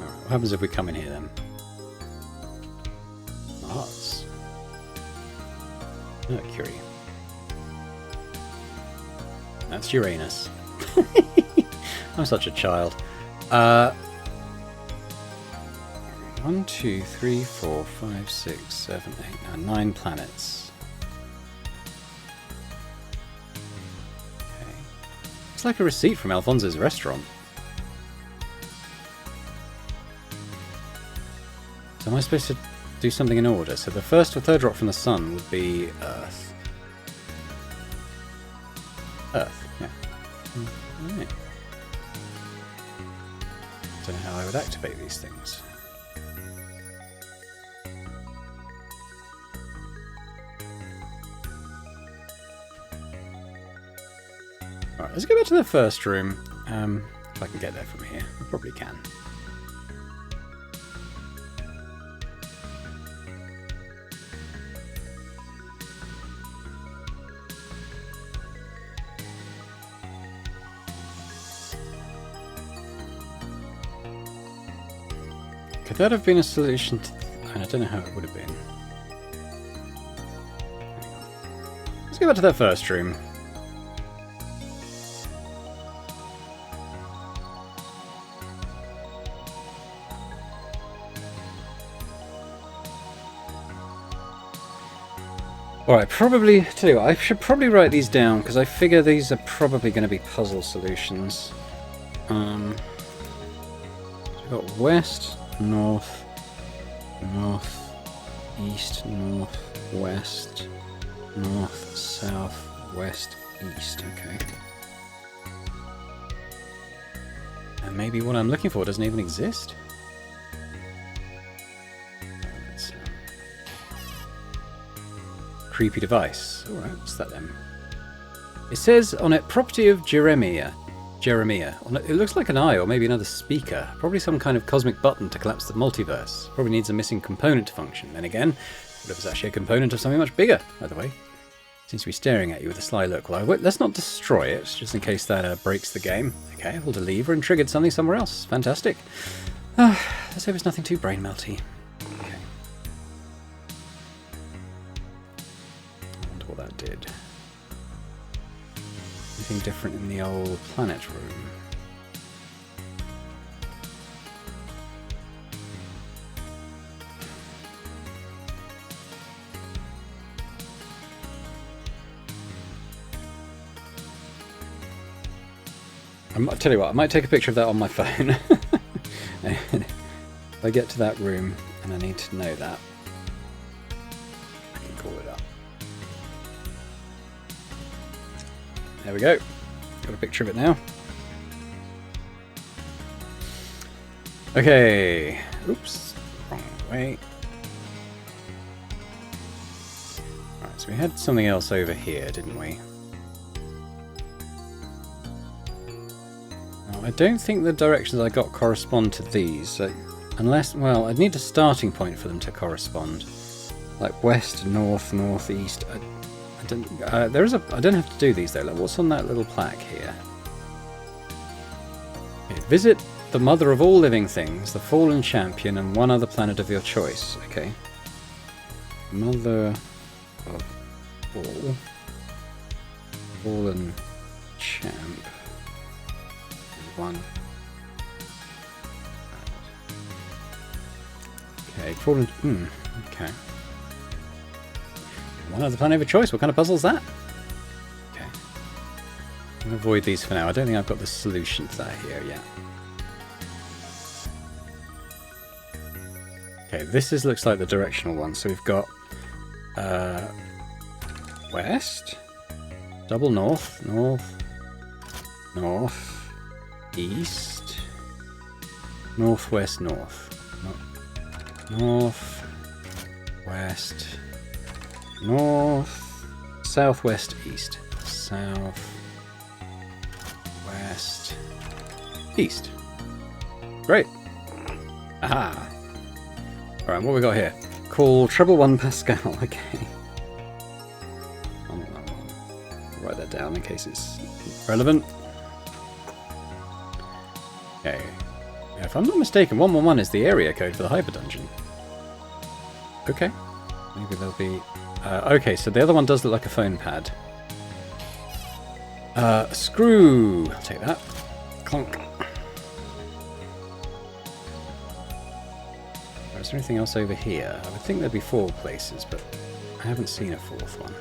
Alright, what happens if we come in here then? Mars. Mercury. That's Uranus. I'm such a child. 1, 2, 3, 4, 5, 6, 7, 8, 9, 9 planets. Okay. It's like a receipt from Alfonso's restaurant. So am I supposed to do something in order? So the first or third rock from the sun would be Earth. Earth, yeah. Right. Don't know how I would activate these things. Alright, let's go back to the first room. If I can get there from here. I probably can. Could that have been a solution to... I don't know how it would have been. Let's go back to that first room. Alright, probably... Tell you what, I should probably write these down, because I figure these are probably going to be puzzle solutions. So we've got west... North, north, east, north, west, north, south, west, east. Okay. And maybe what I'm looking for doesn't even exist. Creepy device. Alright, what's that then? It says on it, property of Jeremiah. It looks like an eye or maybe another speaker. Probably some kind of cosmic button to collapse the multiverse. Probably needs a missing component to function. Then again, what if it's actually a component of something much bigger? By the way, seems to be staring at you with a sly look. Well, let's not destroy it, just in case that breaks the game. Okay, I pulled a lever and triggered something somewhere else. Fantastic. Let's hope it's nothing too brain melty. Okay. I wonder what that did. Anything different in the old planet room? I'll tell you what, I might take a picture of that on my phone. And if I get to that room and I need to know that, I can call it up. There we go. Got a picture of it now. Okay. Oops. Wrong way. Alright, so we had something else over here, didn't we? Now, I don't think the directions I got correspond to these. So unless, well, I'd need a starting point for them to correspond. Like west, north, northeast. I don't have to do these though. Like, what's on that little plaque here? Okay, visit the mother of all living things, the fallen champion, and one other planet of your choice. Okay. Mother of all fallen champ. One. Okay, fallen. Okay. One other planet of your choice. What kind of puzzle is that? Okay. I'm going to avoid these for now. I don't think I've got the solution to that here yet. Okay, this looks like the directional one. So we've got west, double north, north, north, east, northwest, north, north, west, north, southwest, east, south, west, east. Great. Aha. Alright, what we got here? Call treble 1 Pascal. Okay. I'll write that down in case it's relevant. Okay. Yeah, if I'm not mistaken, 111 is the area code for the Hyper Dungeon. Okay. Maybe there'll be... okay, so the other one does look like a phone pad. Screw! I'll take that. Clunk. Is there anything else over here? I would think there'd be 4 places, but I haven't seen a 4th one.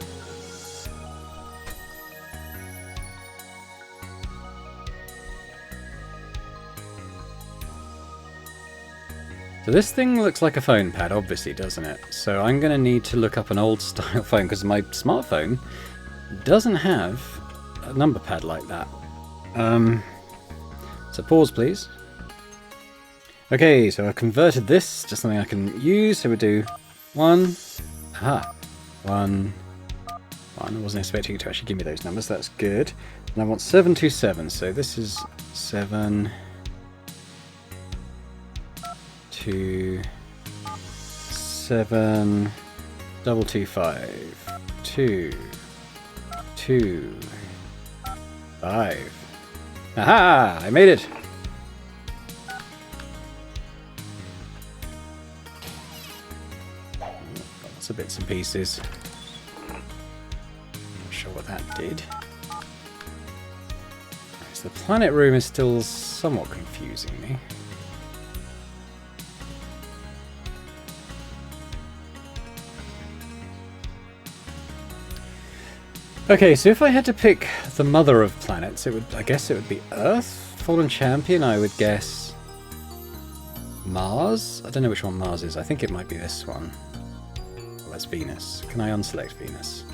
So this thing looks like a phone pad, obviously, doesn't it? So I'm going to need to look up an old style phone, because my smartphone doesn't have a number pad like that. So pause, please. Okay, so I've converted this to something I can use. So we do 1. Aha. 1. I wasn't expecting you to actually give me those numbers. That's good. And I want 727. So this is 7, 2, 7, 225, 2, 2, 5. Aha! I made it! Lots of bits and pieces. Not sure what that did. So the planet room is still somewhat confusing me. Okay, so if I had to pick the mother of planets, I guess it would be Earth. Fallen champion, I would guess Mars. I don't know which one Mars is. I think it might be this one. Well, that's Venus. Can I unselect Venus?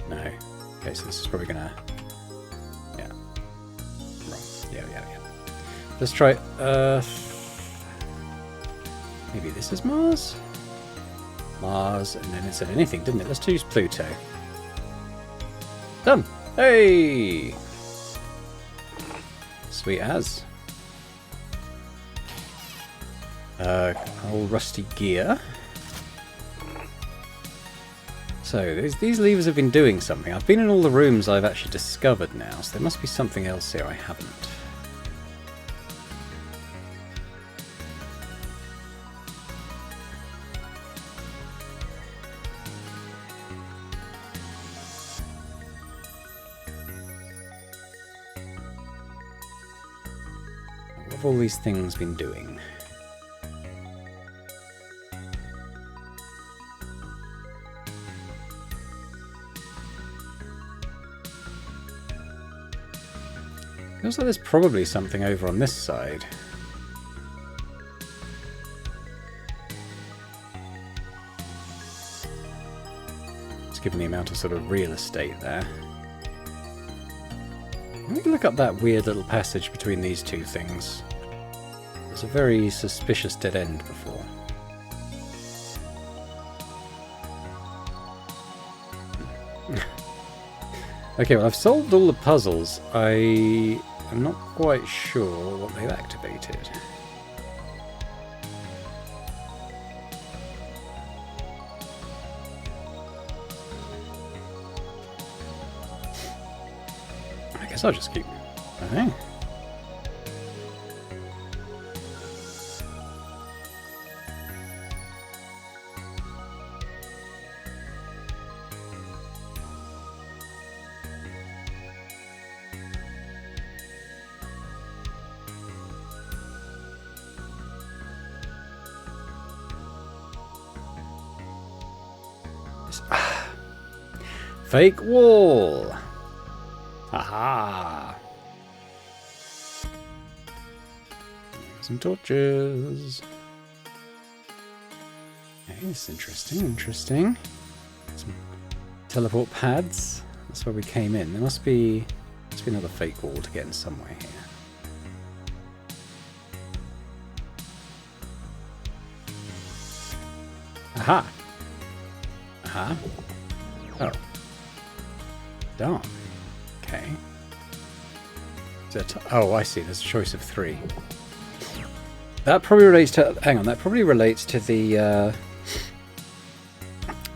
No. Okay, so this is probably gonna... Yeah. Wrong. Yeah. Let's try Earth. Maybe this is Mars? Mars, and then it said anything, didn't it? Let's choose Pluto. Done! Hey! Sweet as. Old rusty gear. So, these levers have been doing something. I've been in all the rooms I've actually discovered now, so there must be something else here I haven't. have all these things been doing? Feels like there's probably something over on this side. Just given the amount of sort of real estate there. Let me look up that weird little passage between these two things. There's a very suspicious dead end before. Okay, well I've solved all the puzzles. I'm not quite sure what they've activated. I guess I'll just keep... Okay. Fake wall! Aha! Some torches. Okay, this is interesting. Some teleport pads. That's where we came in. There must be another fake wall to get in somewhere here. Aha! Aha. Oh. Darn. Okay. Oh, I see. There's a choice of 3. That probably relates to... Hang on. That probably relates to the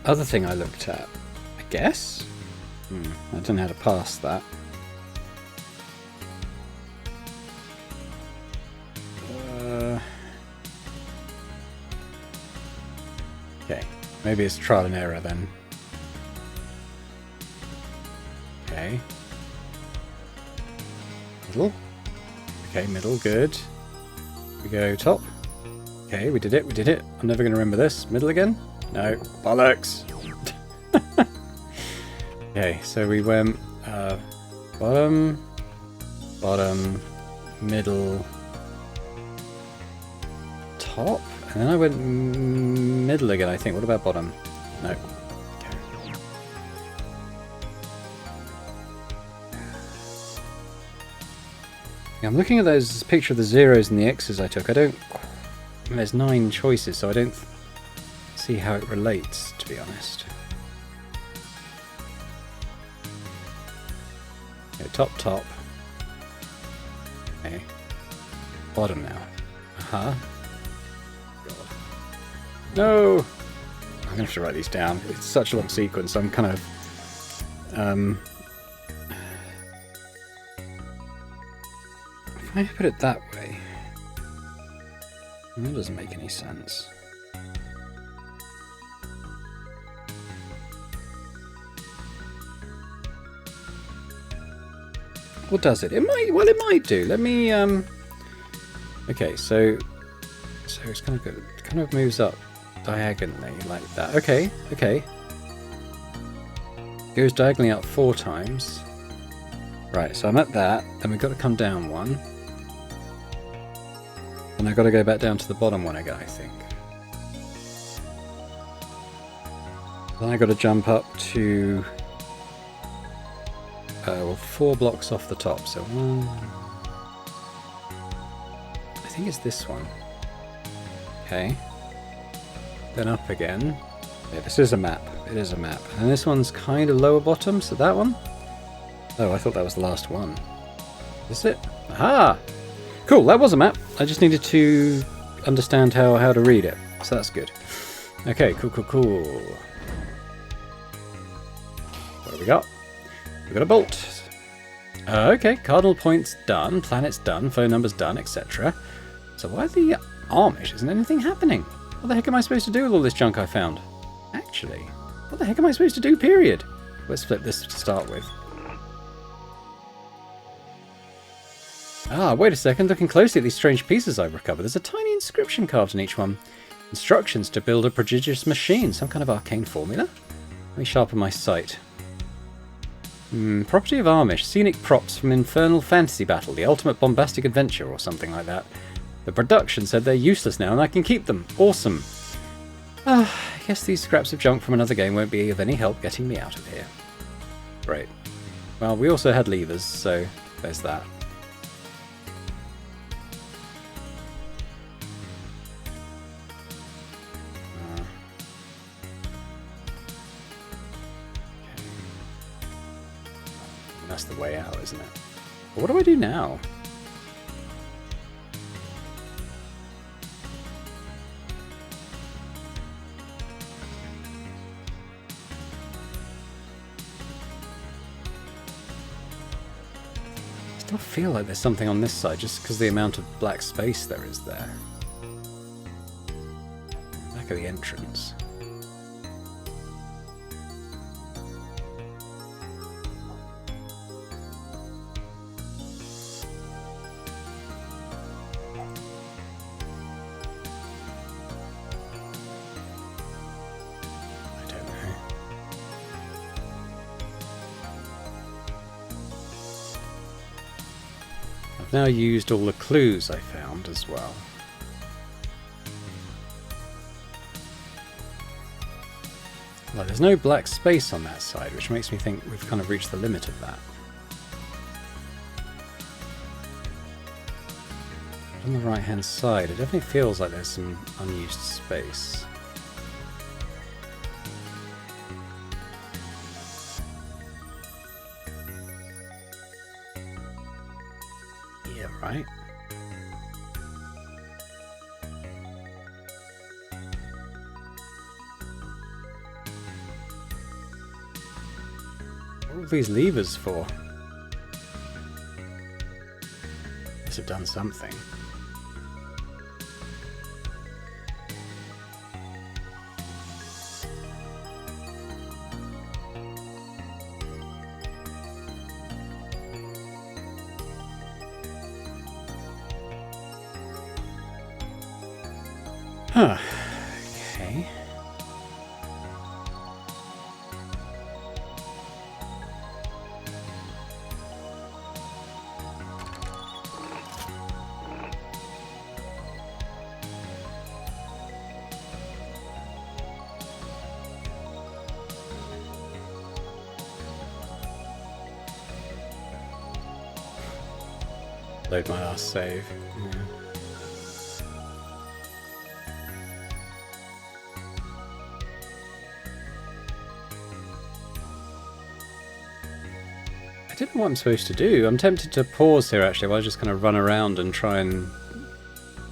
other thing I looked at. I guess? I don't know how to pass that. Okay. Maybe it's trial and error then. Okay. Middle. Okay, middle, good. We go top. Okay, we did it. I'm never going to remember this. Middle again? No. Bollocks! Okay, so we went bottom, middle, top, and then I went middle again, I think. What about bottom? No. I'm looking at those picture of the zeros and the X's I took. There's 9 choices, so I don't see how it relates, to be honest. Okay, top. Okay. Bottom now. God. No! I'm gonna have to write these down. It's such a long sequence. I'm kind of if I put it that way, that doesn't make any sense. What does it? It might do. Let me okay, so it's kind of moves up diagonally like that. Okay. Goes diagonally up 4 times. Right, so I'm at that, then we've got to come down 1. And I've got to go back down to the bottom one again, I think. Then I've got to jump up to 4 blocks off the top. So 1. I think it's this one. Okay. Then up again. Yeah, this is a map. It is a map. And this one's kind of lower bottom, so that one. Oh, I thought that was the last one. Is it? Aha! Cool, that was a map. I just needed to understand how to read it. So that's good. Okay, cool. What do we got? We got a bolt. Okay, cardinal points done, planets done, phone numbers done, etc. So why the Amish? Isn't anything happening? What the heck am I supposed to do with all this junk I found? Actually, what the heck am I supposed to do, period? Let's flip this to start with. Ah, wait a second. Looking closely at these strange pieces I've recovered, there's a tiny inscription carved on each one. Instructions to build a prodigious machine. Some kind of arcane formula? Let me sharpen my sight. Property of Amish. Scenic props from Infernal Fantasy Battle. The ultimate bombastic adventure or something like that. The production said they're useless now and I can keep them. Awesome. I guess these scraps of junk from another game won't be of any help getting me out of here. Great. Well, we also had levers, so there's that. That's the way out, isn't it? But what do I do now? I still feel like there's something on this side just because the amount of black space there is there. Back of the entrance. I've now used all the clues I found as well. Like, there's no black space on that side, which makes me think we've kind of reached the limit of that. On the right hand side, it definitely feels like there's some unused space. Yeah, right. What are these levers for? Must have done something. Huh. Okay. Load my last save. Yeah. I don't know what I'm supposed to do. I'm tempted to pause here actually while I just kind of run around and try and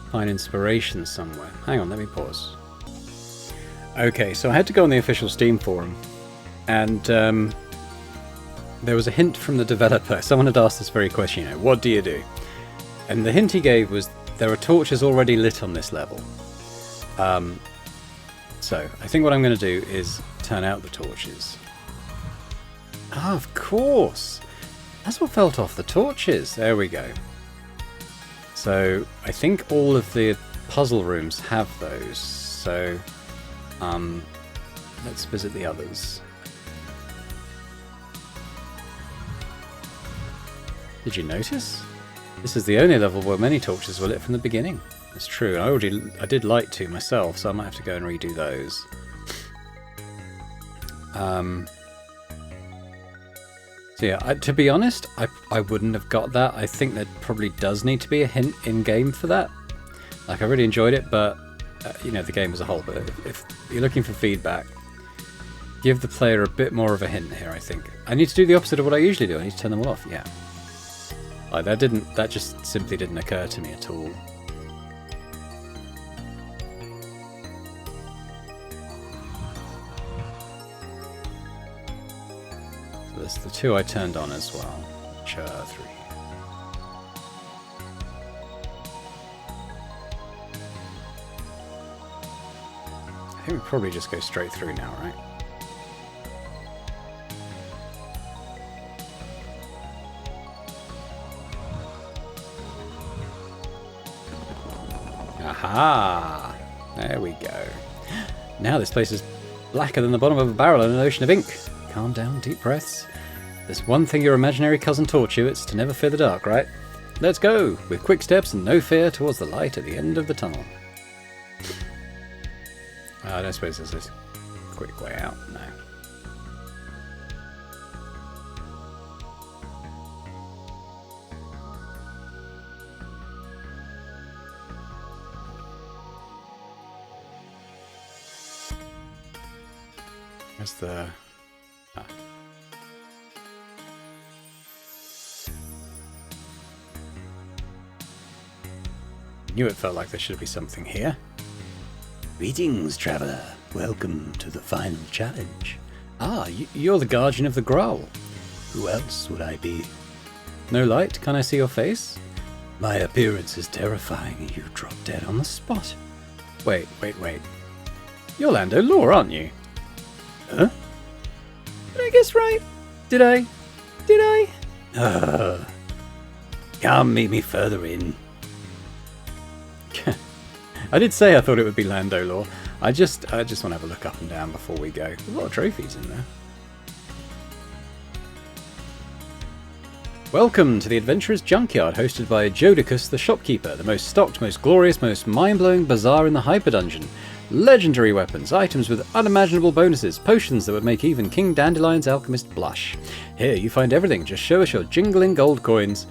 find inspiration somewhere. Hang on, let me pause. Okay, so I had to go on the official Steam forum and there was a hint from the developer. Someone had asked this very question, you know, what do you do? And the hint he gave was there are torches already lit on this level. So I think what I'm going to do is turn out the torches. Ah, of course! That's what felt off the torches. There we go. So I think all of the puzzle rooms have those. So let's visit the others. Did you notice? This is the only level where many torches were lit from the beginning. It's true. I did light 2 myself, so I might have to go and redo those. So yeah, to be honest, I wouldn't have got that. I think there probably does need to be a hint in-game for that. Like, I really enjoyed it, but, you know, the game as a whole. But if you're looking for feedback, give the player a bit more of a hint here, I think. I need to do the opposite of what I usually do. I need to turn them all off, yeah. Like, that just simply didn't occur to me at all. There's the 2 I turned on as well, which are 3. I think we probably just go straight through now, right? Ah, there we go. Now this place is blacker than the bottom of a barrel in an ocean of ink. Calm down, deep breaths. There's one thing your imaginary cousin taught you, it's to never fear the dark, right? Let's go, with quick steps and no fear, towards the light at the end of the tunnel. I don't suppose there's a quick way out, no. Where's the... Ah. Knew it felt like there should be something here. Greetings, traveller. Welcome to the final challenge. Ah, you're the guardian of the Groowl. Who else would I be? No light? Can I see your face? My appearance is terrifying and you drop dead on the spot. Wait. You're Lando Law, aren't you? Huh? Did I guess right? Did I? Come meet me further in. I did say I thought it would be Lando Law. I just want to have a look up and down before we go. There's a lot of trophies in there. Welcome to the Adventurer's Junkyard, hosted by Jodicus the Shopkeeper, the most stocked, most glorious, most mind-blowing bazaar in the Hyper-Dungeon. Legendary weapons, items with unimaginable bonuses, potions that would make even King Dandelion's alchemist blush. Here you find everything, just show us your jingling gold coins.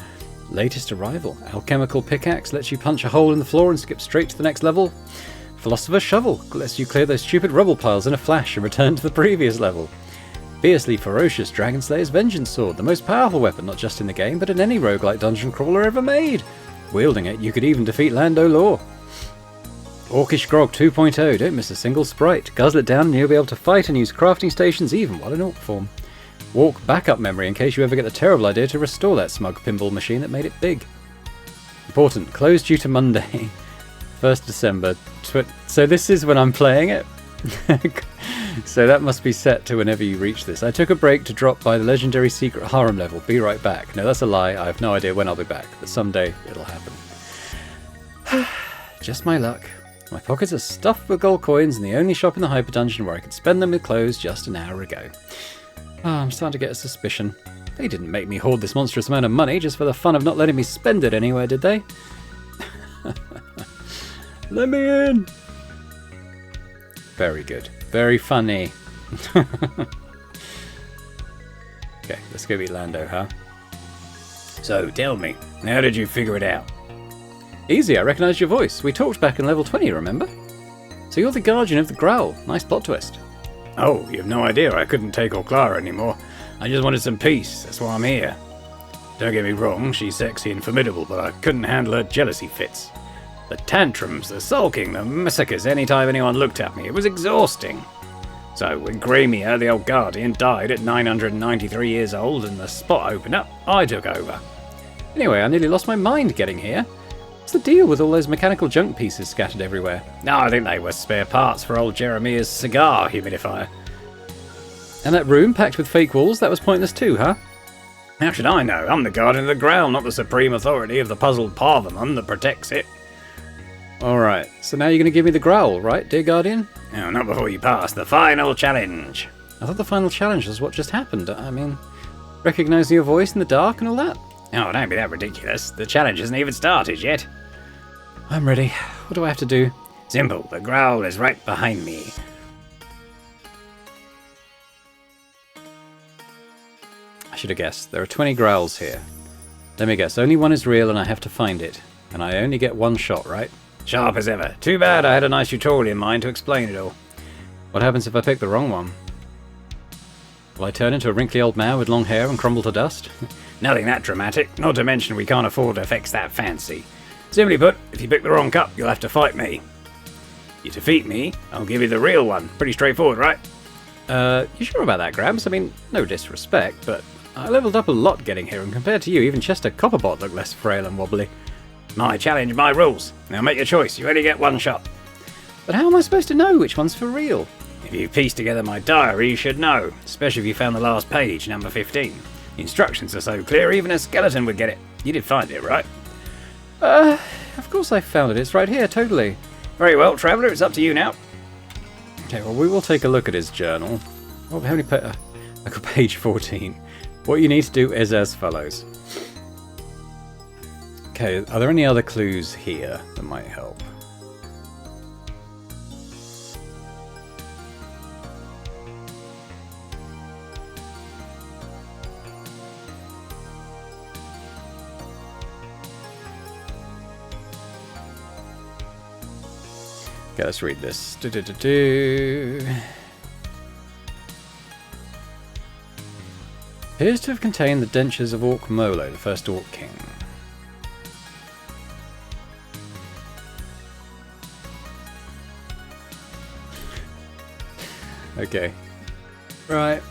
Latest arrival, alchemical pickaxe lets you punch a hole in the floor and skip straight to the next level. Philosopher's shovel lets you clear those stupid rubble piles in a flash and return to the previous level. Fiercely ferocious Dragon Slayer's Vengeance Sword, the most powerful weapon not just in the game but in any roguelike dungeon crawler ever made. Wielding it, you could even defeat Lando Law. Orcish Grog 2.0, don't miss a single sprite. Guzzle it down and you'll be able to fight and use crafting stations even while in orc form. Walk backup memory in case you ever get the terrible idea to restore that smug pinball machine that made it big. Important, closed due to Monday, 1st December. So this is when I'm playing it? So that must be set to whenever you reach this. I took a break to drop by the legendary secret harem level. Be right back. No, that's a lie. I have no idea when I'll be back, but someday it'll happen. Just my luck. My pockets are stuffed with gold coins and the only shop in the Hyper-Dungeon where I could spend them was closed just an hour ago. I'm starting to get a suspicion. They didn't make me hoard this monstrous amount of money just for the fun of not letting me spend it anywhere, did they? Let me in! Very good. Very funny. Okay, let's go meet Lando, huh? So, tell me, how did you figure it out? Easy, I recognised your voice. We talked back in level 20, remember? So you're the guardian of the Groowl. Nice plot twist. Oh, you have no idea I couldn't take Clara anymore. I just wanted some peace, that's why I'm here. Don't get me wrong, she's sexy and formidable, but I couldn't handle her jealousy fits. The tantrums, the sulking, the massacres anytime anyone looked at me, it was exhausting. So when Gremia, the old guardian, died at 993 years old and the spot opened up, I took over. Anyway, I nearly lost my mind getting here. What's the deal with all those mechanical junk pieces scattered everywhere? No, I think they were spare parts for old Jeremiah's cigar humidifier. And that room packed with fake walls, that was pointless too, huh? How should I know? I'm the guardian of the Groowl, not the supreme authority of the puzzled Parvamon that protects it. Alright, so now you're going to give me the Groowl, right, dear Guardian? No, not before you pass the final challenge. I thought the final challenge was what just happened. I mean, recognising your voice in the dark and all that? Oh, don't be that ridiculous. The challenge hasn't even started yet. I'm ready. What do I have to do? Simple. The Groowl is right behind me. I should have guessed. There are 20 Growls here. Let me guess. Only one is real and I have to find it. And I only get one shot, right? Sharp as ever. Too bad I had a nice tutorial in mind to explain it all. What happens if I pick the wrong one? Will I turn into a wrinkly old man with long hair and crumble to dust? Nothing that dramatic, not to mention we can't afford effects that fancy. Simply put, if you pick the wrong cup, you'll have to fight me. You defeat me, I'll give you the real one. Pretty straightforward, right? You sure about that, Grabs? I mean, no disrespect, but I leveled up a lot getting here, and compared to you, even Chester Copperbot looked less frail and wobbly. My challenge, my rules. Now make your choice, you only get one shot. But how am I supposed to know which one's for real? If you piece together my diary, you should know, especially if you found the last page, number 15. The instructions are so clear, even a skeleton would get it. You did find it, right? Of course I found it. It's right here, totally. Very well, Traveller, it's up to you now. Okay, well, we will take a look at his journal. Oh, how many I got page 14. What you need to do is as follows. Okay, are there any other clues here that might help? Okay, let's read this. Appears to have contained the dentures of Orc Molo, the first Orc King. Okay. Right.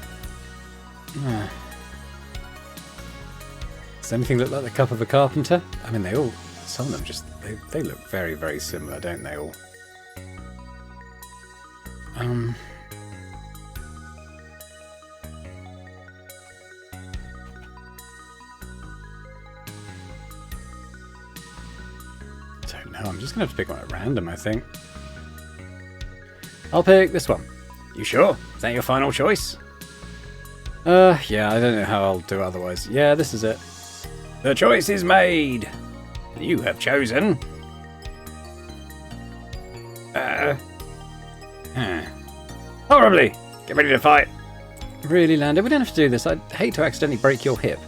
Does anything look like the cup of a carpenter? I mean, they all... Some of them just... They look very, very similar, don't they all? Don't know. I'm just going to have to pick one at random, I think. I'll pick this one. You sure? Is that your final choice? Yeah, I don't know how I'll do otherwise. Yeah, this is it. The choice is made. You have chosen... Horribly! Get ready to fight. Really, Lando? We don't have to do this. I'd hate to accidentally break your hip.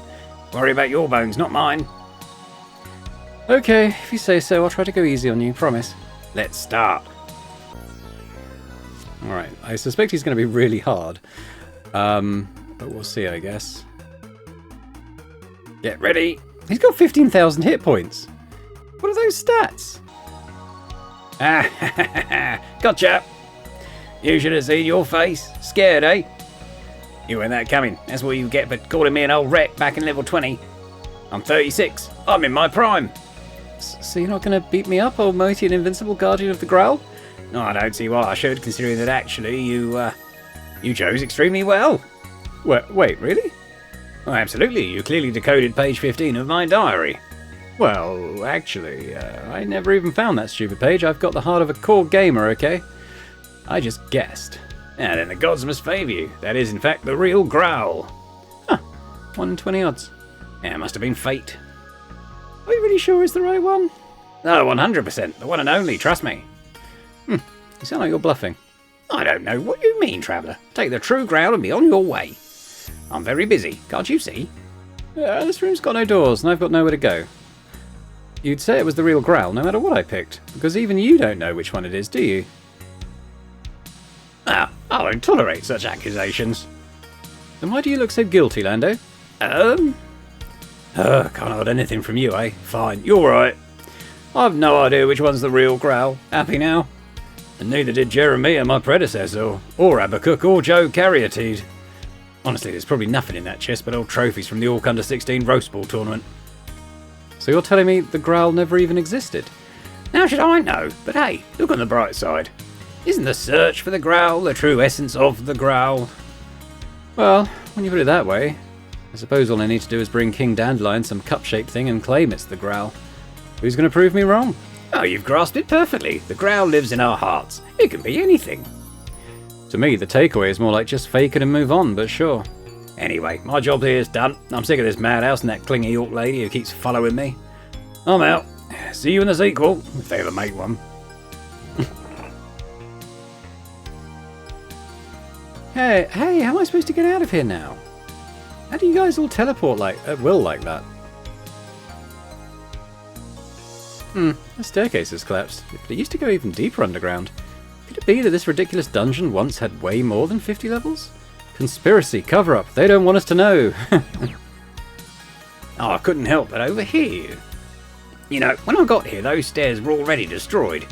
Worry about your bones, not mine. Okay, if you say so, I'll try to go easy on you, promise. Let's start. Alright, I suspect he's going to be really hard. But we'll see, I guess. Get ready. He's got 15,000 hit points. What are those stats? Gotcha. You should have seen your face. Scared, eh? You weren't that coming. That's what you get for calling me an old wreck back in level 20. I'm 36. I'm in my prime. So you're not going to beat me up, old mighty and invincible guardian of the Growwl? No, I don't see why I should, considering that actually you chose extremely well. Wait, really? Oh, absolutely. You clearly decoded page 15 of my diary. Well, actually, I never even found that stupid page. I've got the heart of a core gamer, okay? I just guessed. And then the gods must favour you. That is, in fact, the real Growl. Huh. 1 in 20 odds. Yeah, it must have been fate. Are you really sure it's the right one? No, 100%. The one and only, trust me. You sound like you're bluffing. I don't know what you mean, Traveller. Take the true Growl and be on your way. I'm very busy, can't you see? This room's got no doors, and I've got nowhere to go. You'd say it was the real Growl no matter what I picked, because even you don't know which one it is, do you? Ah, I won't tolerate such accusations. Then why do you look so guilty, Lando? Can't hold anything from you, eh? Fine, you're right. I've no idea which one's the real Growl. Happy now? And neither did Jeremiah, my predecessor, or Habakkuk, or Joe Caryatide. Honestly, there's probably nothing in that chest but old trophies from the Orc Under 16 roast ball tournament. So you're telling me the Growl never even existed? How should I know? But hey, look on the bright side. Isn't the search for the Growl the true essence of the Growl? Well, when you put it that way, I suppose all I need to do is bring King Dandelion some cup-shaped thing and claim it's the Growl. Who's going to prove me wrong? Oh, you've grasped it perfectly. The Growl lives in our hearts. It can be anything. To me, the takeaway is more like just fake it and move on, but sure. Anyway, my job here is done. I'm sick of this madhouse and that clingy Orc lady who keeps following me. I'm out. See you in the sequel, if they ever make one. Hey, how am I supposed to get out of here now? How do you guys all teleport at will like that? The staircase has collapsed, but it used to go even deeper underground. Could it be that this ridiculous dungeon once had way more than 50 levels? Conspiracy, cover-up, they don't want us to know. Oh, I couldn't help but overhear you. You know, when I got here, those stairs were already destroyed.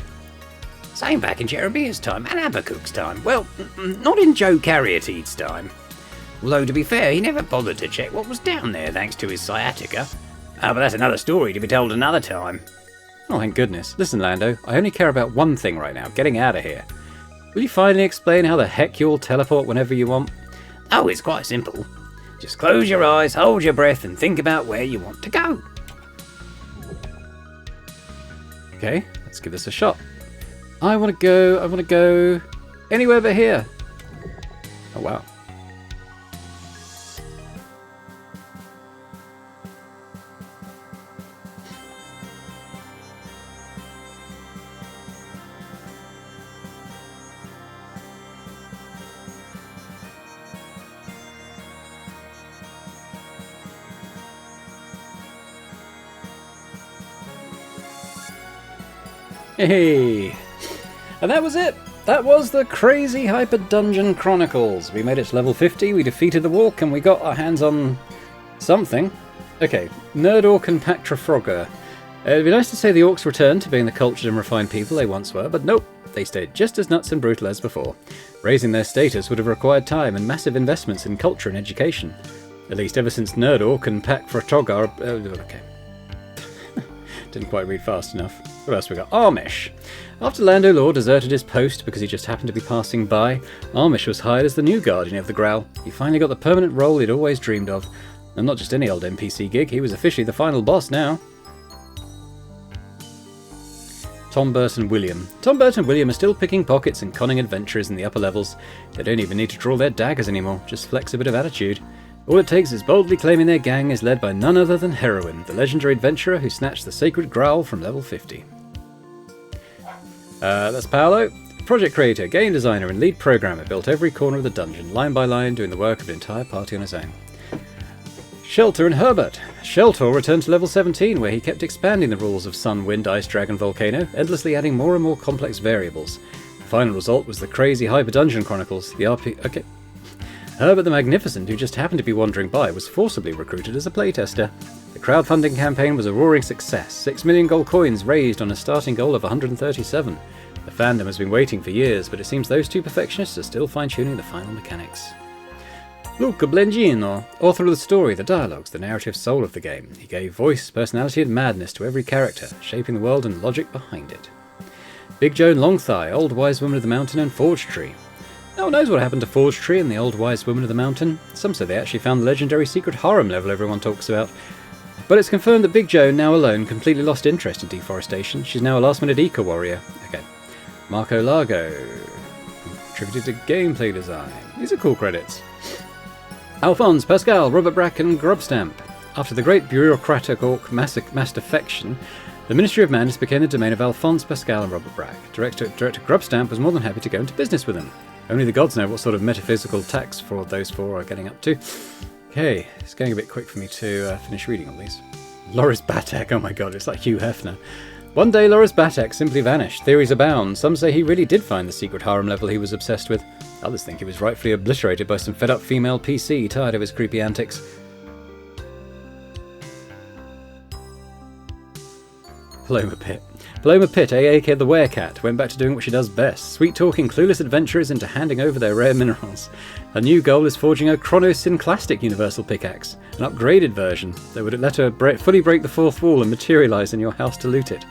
Same back in Jeremiah's time and Habakkuk's time. Well, not in Joe Caryatide's time. Although, to be fair, he never bothered to check what was down there thanks to his sciatica. But that's another story to be told another time. Oh, thank goodness. Listen, Lando, I only care about one thing right now, getting out of here. Will you finally explain how the heck you'll teleport whenever you want? Oh, it's quite simple. Just close your eyes, hold your breath, and think about where you want to go. Okay, let's give this a shot. I want to go anywhere but here. Oh, wow. Hey! And that was it! That was the Crazy Hyper-Dungeon Chronicles. We made it to level 50, we defeated the WORC, and we got our hands on something. Okay, Nerd Orc and Pactrafrogger. It'd be nice to say the Orcs returned to being the cultured and refined people they once were, but nope, they stayed just as nuts and brutal as before. Raising their status would have required time and massive investments in culture and education. At least ever since Nerd Orc and Pactrafrogger... okay. Didn't quite read fast enough. What else we got? Amish. After Lando Lore deserted his post because he just happened to be passing by, Amish was hired as the new guardian of the Growwl. He finally got the permanent role he'd always dreamed of. And not just any old NPC gig, he was officially the final boss now. Tom, Bert and William. Tom, Bert and William are still picking pockets and conning adventurers in the upper levels. They don't even need to draw their daggers anymore, just flex a bit of attitude. All it takes is boldly claiming their gang is led by none other than Heroine, the legendary adventurer who snatched the Sacred Groowl from level 50. That's Paolo. Project creator, game designer and lead programmer, built every corner of the dungeon, line by line, doing the work of an entire party on his own. Shelter and Herbert. Sheltor returned to level 17, where he kept expanding the rules of Sun, Wind, Ice, Dragon, Volcano, endlessly adding more and more complex variables. The final result was the Crazy Hyper-Dungeon Chronicles, the RP... Okay. Herbert the Magnificent, who just happened to be wandering by, was forcibly recruited as a playtester. The crowdfunding campaign was a roaring success, 6 million gold coins raised on a starting goal of 137. The fandom has been waiting for years, but it seems those two perfectionists are still fine-tuning the final mechanics. Luca Blengino, author of the story, the dialogues, the narrative soul of the game. He gave voice, personality and madness to every character, shaping the world and logic behind it. Big Joan Longthigh, Old Wise Woman of the Mountain and Forge Tree. No one knows what happened to Forge Tree and the Old Wise Woman of the Mountain. Some say they actually found the legendary secret harem level everyone talks about. But it's confirmed that Big Joan, now alone, completely lost interest in deforestation. She's now a last-minute eco-warrior. Okay. Marco Largo, contributed to gameplay design. These are cool credits. Alphonse, Pascal, Robert Brack and Grubstamp. After the great bureaucratic orc mass defection, the Ministry of Madness became the domain of Alphonse, Pascal and Robert Brack. Director Grubstamp was more than happy to go into business with them. Only the gods know what sort of metaphysical tax fraud those four are getting up to. Okay, it's going a bit quick for me to finish reading all these. Loris Batak, oh my god, it's like Hugh Hefner. One day Loris Batak simply vanished. Theories abound. Some say he really did find the secret harem level he was obsessed with. Others think he was rightfully obliterated by some fed-up female PC tired of his creepy antics. Paloma Pit. Paloma Pit, aka the Werecat, went back to doing what she does best, sweet-talking clueless adventurers into handing over their rare minerals. Her new goal is forging a chronosynclastic universal pickaxe, an upgraded version that would let her fully break the fourth wall and materialise in your house to loot it.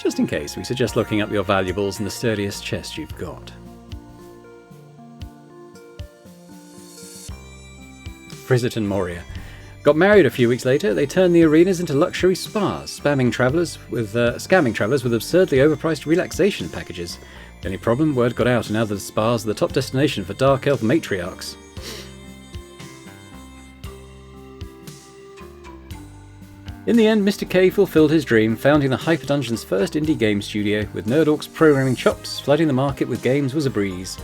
Just in case, we suggest looking up your valuables in the sturdiest chest you've got. Frizzerton Moria. Got married a few weeks later, they turned the arenas into luxury spas, scamming travellers with absurdly overpriced relaxation packages. The only problem, word got out and now the spas are the top destination for Dark Elf matriarchs. In the end, Mr. K fulfilled his dream, founding the Hyper-Dungeon's first indie game studio, with Nerd Orc's programming chops. Flooding the market with games was a breeze.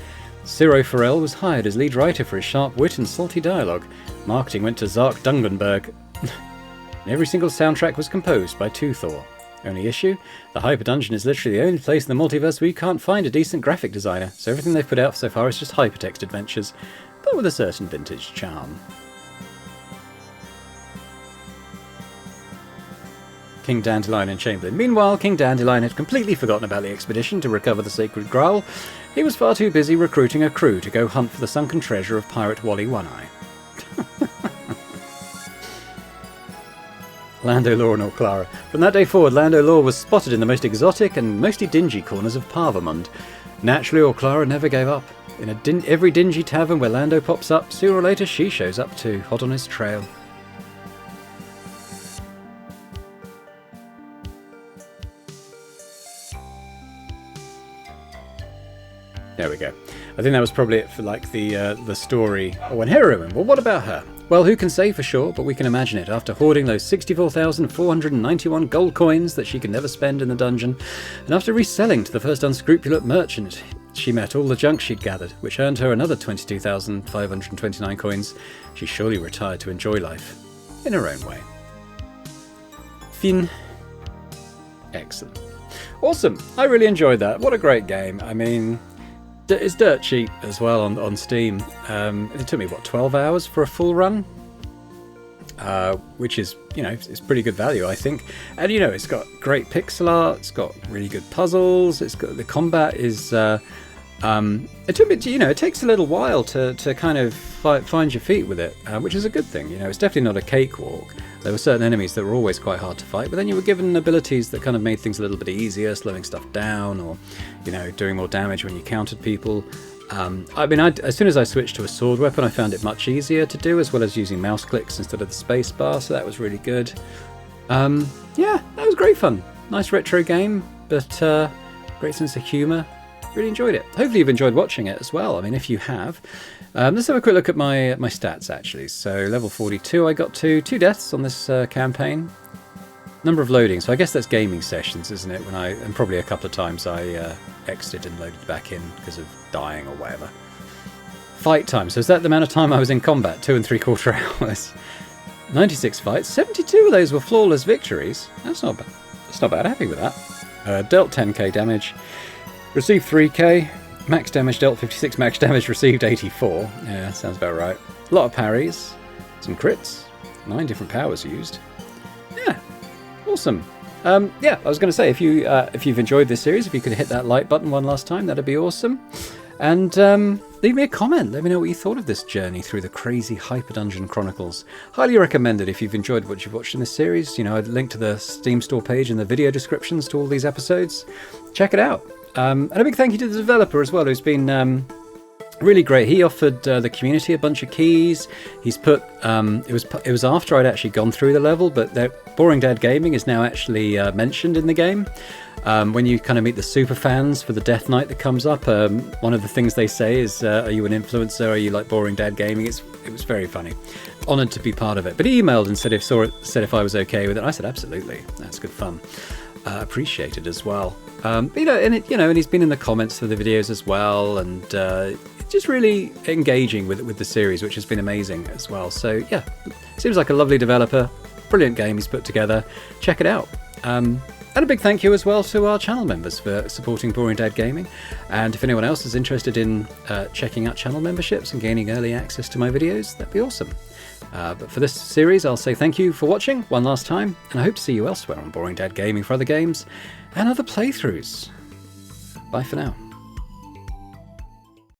Ciro Farrell was hired as lead writer for his sharp wit and salty dialogue. Marketing went to Zark Dungenberg. Every single soundtrack was composed by Tuthor. Only issue? The Hyper-Dungeon is literally the only place in the multiverse where you can't find a decent graphic designer, so everything they've put out so far is just hypertext adventures, but with a certain vintage charm. King Dandelion and Chamberlain. Meanwhile, King Dandelion had completely forgotten about the expedition to recover the Sacred Groowl. He was far too busy recruiting a crew to go hunt for the sunken treasure of Pirate Wally One-Eye. Lando Lore and Orclara. From that day forward, Lando Lore was spotted in the most exotic and mostly dingy corners of Parvamund. Naturally, Orclara never gave up. In every dingy tavern where Lando pops up, sooner or later she shows up too, hot on his trail. There we go. I think that was probably it for like the story. Oh, and heroine. Well, what about her? Well, who can say for sure, but we can imagine it. After hoarding those 64,491 gold coins that she could never spend in the dungeon, and after reselling to the first unscrupulous merchant, she met all the junk she'd gathered, which earned her another 22,529 coins. She surely retired to enjoy life, in her own way. Fin. Excellent. Awesome. I really enjoyed that. What a great game. I mean, it's dirt cheap as well on Steam. It took me, 12 hours for a full run? Which is, it's pretty good value, I think. And, it's got great pixel art, it's got really good puzzles, it's got, the combat is, it took me, it takes a little while to kind of find your feet with it, which is a good thing. It's definitely not a cakewalk. There were certain enemies that were always quite hard to fight, but then you were given abilities that kind of made things a little bit easier, slowing stuff down, or, doing more damage when you countered people. As soon as I switched to a sword weapon, I found it much easier to do, as well as using mouse clicks instead of the space bar, so that was really good. Yeah, that was great fun. Nice retro game, but great sense of humour. Really enjoyed it. Hopefully you've enjoyed watching it as well. I mean, if you have. Let's have a quick look at my stats, actually. So, level 42, I got to 2 deaths on this campaign. Number of loadings, so I guess that's gaming sessions, isn't it? And probably a couple of times I exited and loaded back in because of dying or whatever. Fight time, so is that the amount of time I was in combat? 2 3/4 hours. 96 fights, 72 of those were flawless victories. That's not bad. That's not bad, happy with that. Dealt 10k damage, received 3k, max damage dealt 56, max damage received 84. Yeah, sounds about right. A lot of parries, some crits, 9 different powers used. Yeah. Awesome. Yeah, I was going to say, if you've enjoyed this series, if you could hit that like button one last time, that'd be awesome. And leave me a comment. Let me know what you thought of this journey through the Crazy Hyper-Dungeon Chronicles. Highly recommended if you've enjoyed what you've watched in this series. I'd link to the Steam store page in the video descriptions to all these episodes. Check it out. And a big thank you to the developer as well, who's been really great. He offered the community a bunch of keys. He's put it was after I'd actually gone through the level, but Boring Dad Gaming is now actually mentioned in the game. When you kind of meet the super fans for the Death Knight that comes up, one of the things they say is, "Are you an influencer? Are you like Boring Dad Gaming?" It was very funny. Honoured to be part of it. But he emailed and said if I was okay with it. I said absolutely. That's good fun. Appreciated as well. And he's been in the comments for the videos as well, and just really engaging with the series, which has been amazing as well. So yeah, seems like a lovely developer, brilliant game he's put together. Check it out. And a big thank you as well to our channel members for supporting Boring Dad Gaming. And if anyone else is interested in checking out channel memberships and gaining early access to my videos, that'd be awesome. But for this series, I'll say thank you for watching one last time, and I hope to see you elsewhere on Boring Dad Gaming for other games and other playthroughs. Bye for now.